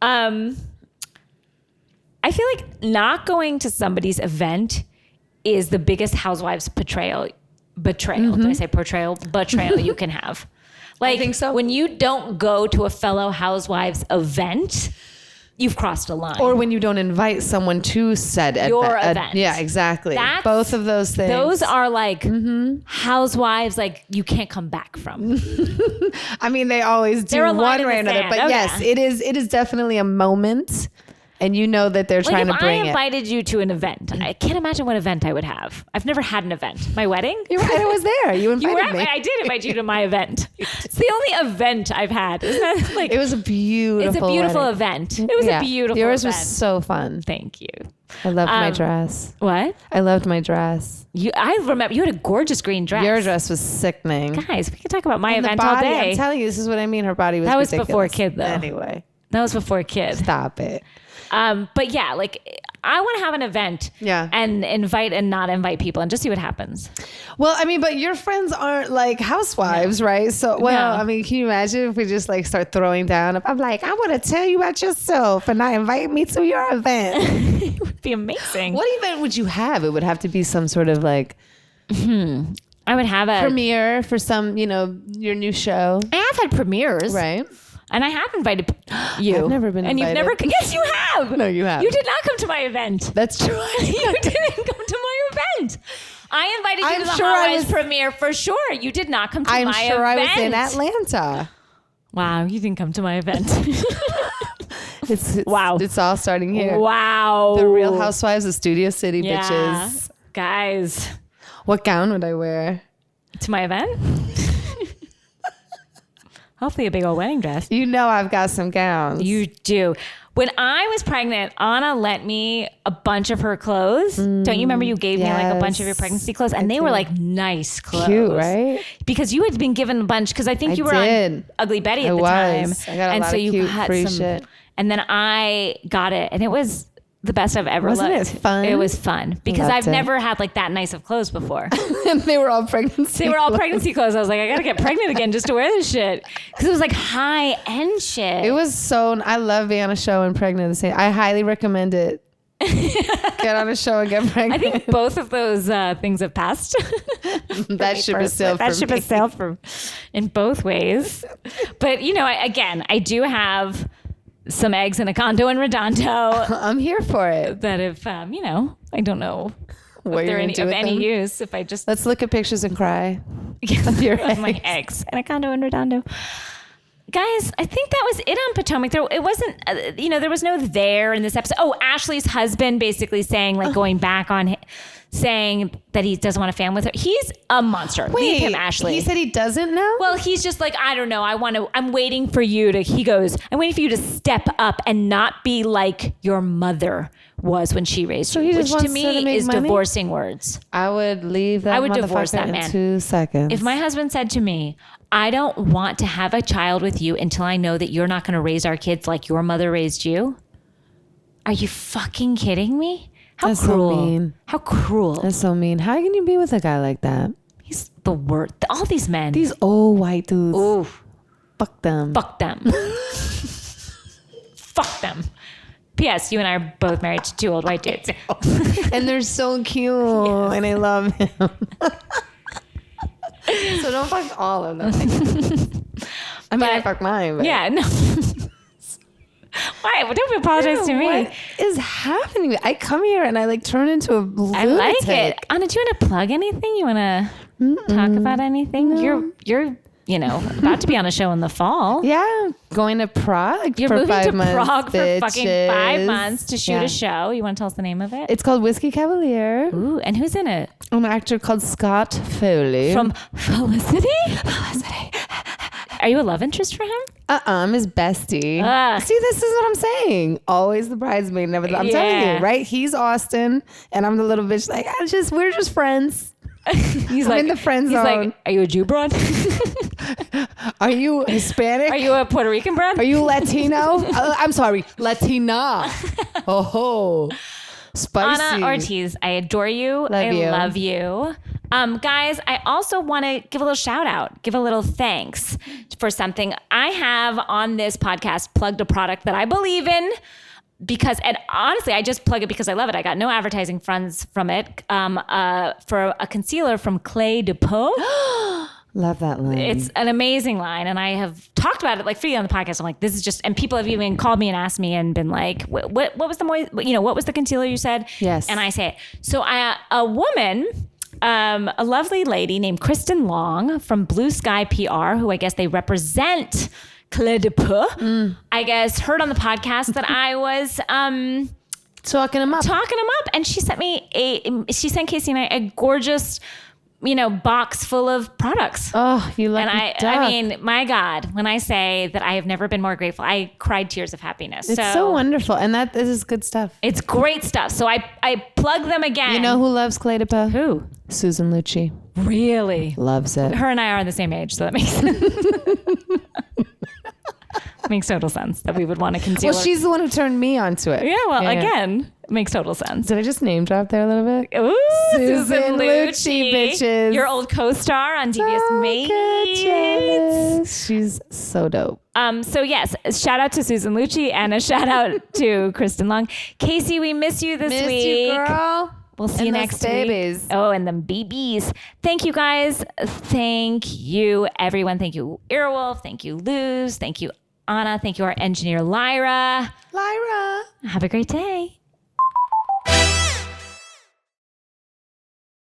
Speaker 1: I feel like not going to somebody's event is the biggest housewives betrayal. Mm-hmm. Did I say portrayal? Betrayal you can have.
Speaker 2: I think so.
Speaker 1: When you don't go to a fellow housewives event, you've crossed a line.
Speaker 2: Or when you don't invite someone to said
Speaker 1: your event.
Speaker 2: Yeah, exactly. Both of those things.
Speaker 1: Those are like housewives, like you can't come back from.
Speaker 2: I mean, they always do one way or another. But yes, it is definitely a moment. And you know that they're trying to bring it.
Speaker 1: If I invited you to an event, I can't imagine what event I would have. I've never had an event. My wedding?
Speaker 2: You're right, I was there. You invited me.
Speaker 1: I did invite you to my event. It's the only event I've had. Isn't that like,
Speaker 2: it was a beautiful
Speaker 1: It's a beautiful
Speaker 2: wedding.
Speaker 1: event. It was a beautiful
Speaker 2: Yours
Speaker 1: event.
Speaker 2: was so fun.
Speaker 1: Thank you.
Speaker 2: I loved my dress.
Speaker 1: What?
Speaker 2: I loved my dress.
Speaker 1: I remember you had a gorgeous green dress.
Speaker 2: Your dress was sickening.
Speaker 1: Guys, we can talk about my event
Speaker 2: body,
Speaker 1: all day.
Speaker 2: I'm telling you, this is what I mean. Her body was
Speaker 1: That was
Speaker 2: ridiculous.
Speaker 1: before kid, though.
Speaker 2: Anyway.
Speaker 1: That was before kid.
Speaker 2: Stop it.
Speaker 1: But yeah, like I want to have an event and invite and not invite people and just see what happens.
Speaker 2: Well, I mean, but your friends aren't like housewives, right? So, I mean, can you imagine if we just like start throwing down? I'm like, I want to tell you about yourself and not invite me to your event.
Speaker 1: It would be amazing.
Speaker 2: What event would you have? It would have to be some sort of like...
Speaker 1: I would have a...
Speaker 2: premiere for some, your new show.
Speaker 1: I have had premieres.
Speaker 2: Right.
Speaker 1: And I have invited you.
Speaker 2: I've never been invited.
Speaker 1: And you've never... Yes, you have.
Speaker 2: No, you have.
Speaker 1: You did not come to my event.
Speaker 2: That's true.
Speaker 1: You didn't come to my event. I invited you to the Housewives premiere for sure. You did not come to my event.
Speaker 2: I'm sure I was in Atlanta.
Speaker 1: Wow, you didn't come to my event.
Speaker 2: Wow. It's all starting here.
Speaker 1: Wow.
Speaker 2: The Real Housewives of Studio City, bitches.
Speaker 1: Guys.
Speaker 2: What gown would I wear?
Speaker 1: To my event? Hopefully a big old wedding dress.
Speaker 2: You know I've got some gowns.
Speaker 1: You do. When I was pregnant, Ana lent me a bunch of her clothes. Don't you remember you gave me like a bunch of your pregnancy clothes? And they were like nice clothes.
Speaker 2: Cute, right?
Speaker 1: Because you had been given a bunch, because I think you were on Ugly Betty at the time.
Speaker 2: I got a lot of cute free shit.
Speaker 1: And then I got it, and it was the best I've ever
Speaker 2: looked.
Speaker 1: Wasn't it fun? It was fun because I've never had like that nice of clothes before.
Speaker 2: And they were all pregnancy
Speaker 1: clothes. I was like, I gotta get pregnant again just to wear this shit, because it was like high end shit.
Speaker 2: It was I love being on a show and pregnant. I highly recommend it. Get on a show and get pregnant.
Speaker 1: I think both of those things have passed.
Speaker 2: That ship has sailed for me.
Speaker 1: That ship has sailed for in both ways. But I do have some eggs in a condo in Redondo.
Speaker 2: I'm here for it.
Speaker 1: That if, I don't know
Speaker 2: what
Speaker 1: they're of any use. If I just...
Speaker 2: Let's look at pictures and cry.
Speaker 1: Of my eggs in a condo in Redondo. Guys, I think that was it on Potomac. It wasn't, there was no there in this episode. Oh, Ashley's husband basically saying, like, going back on saying that he doesn't want a family with her. He's a monster.
Speaker 2: Wait,
Speaker 1: leave him, Ashley.
Speaker 2: He said he doesn't know?
Speaker 1: Well, he's just like, I don't know. I'm waiting for you to, he goes, I'm waiting for you to step up and not be like your mother was when she raised you, which to me is divorcing words.
Speaker 2: I would leave that
Speaker 1: divorce that man
Speaker 2: in 2 seconds.
Speaker 1: If my husband said to me, I don't want to have a child with you until I know that you're not going to raise our kids like your mother raised you. Are you fucking kidding me? How cruel. So mean. How cruel.
Speaker 2: That's so mean. How can you be with a guy like that?
Speaker 1: He's the worst. All these men.
Speaker 2: These old white dudes.
Speaker 1: Ooh.
Speaker 2: Fuck them.
Speaker 1: Fuck them. Fuck them. P.S. You and I are both married to 2 old white dudes.
Speaker 2: And they're so cute. Yes. And I love him. So don't fuck all of them. I mean, I fuck mine. But.
Speaker 1: Yeah, no. Why? Well, don't apologize to me.
Speaker 2: What is happening? I come here and I like turn into a lunatic.
Speaker 1: I like it. Anna, do you want to plug anything? You want to talk about anything?
Speaker 2: No.
Speaker 1: You're about to be on a show in the fall.
Speaker 2: Yeah, going to Prague.
Speaker 1: You're
Speaker 2: for
Speaker 1: moving
Speaker 2: 5
Speaker 1: to
Speaker 2: months,
Speaker 1: Prague
Speaker 2: bitches.
Speaker 1: for fucking 5 months to shoot a show. You want to tell us the name of it?
Speaker 2: It's called Whiskey Cavalier.
Speaker 1: Ooh, and who's in it?
Speaker 2: An actor called Scott Foley.
Speaker 1: From Felicity? Felicity. Are you a love interest for him?
Speaker 2: I'm his bestie. See, this is what I'm saying. Always the bridesmaid, never the... I'm telling you, right? He's Austin, and I'm the little bitch. Like, we're just friends.
Speaker 1: He's
Speaker 2: I'm in the friend zone.
Speaker 1: He's like, are you a Jew broad?
Speaker 2: Are you Hispanic?
Speaker 1: Are you a Puerto Rican broad?
Speaker 2: Are you Latino? I'm sorry, Latina. Oh, spicy.
Speaker 1: Ana Ortiz, I adore you. I love you. Guys, I also want to give a little shout out, give a little thanks for something. I have on this podcast plugged a product that I believe in. And honestly, I just plug it because I love it. I got no advertising funds from it. For a concealer from Clé de Peau.
Speaker 2: Love that line.
Speaker 1: It's an amazing line. And I have talked about it like freely on the podcast. I'm like, this is just, and people have even called me and asked me and been like, what was what was the concealer you said?
Speaker 2: Yes.
Speaker 1: And I say it. So a woman, a lovely lady named Kristen Long from Blue Sky PR, who I guess they represent Clé de Peau, I guess heard on the podcast that I was,
Speaker 2: talking him up.
Speaker 1: And she sent Casey and I a gorgeous, box full of products.
Speaker 2: Oh, you lucky duck.
Speaker 1: I mean, my God, when I say that I have never been more grateful, I cried tears of happiness.
Speaker 2: It's so wonderful. And this is good stuff.
Speaker 1: It's great stuff. So I plug them again.
Speaker 2: You know who loves Clé de Peau?
Speaker 1: Who?
Speaker 2: Susan Lucci.
Speaker 1: Really?
Speaker 2: Loves it.
Speaker 1: Her and I are the same age, so that makes sense. Makes total sense that we would want to conceal.
Speaker 2: Well, she's the one who turned me onto it.
Speaker 1: Yeah, well, again, makes total sense.
Speaker 2: Did I just name drop there a little bit?
Speaker 1: Ooh,
Speaker 2: Susan Lucci, bitches.
Speaker 1: Your old co-star on Devious Mates.
Speaker 2: She's so dope.
Speaker 1: So yes, shout out to Susan Lucci and a shout out to Kristen Long. Casey, we miss you this week.
Speaker 2: Miss you, girl.
Speaker 1: We'll see you next
Speaker 2: babies.
Speaker 1: week. Oh, and the babies. Thank you guys. Thank you, everyone. Thank you, Earwolf. Thank you, Luz. Thank you, Anna. Thank you, our engineer, Lyra.
Speaker 2: Lyra.
Speaker 1: Have a great day.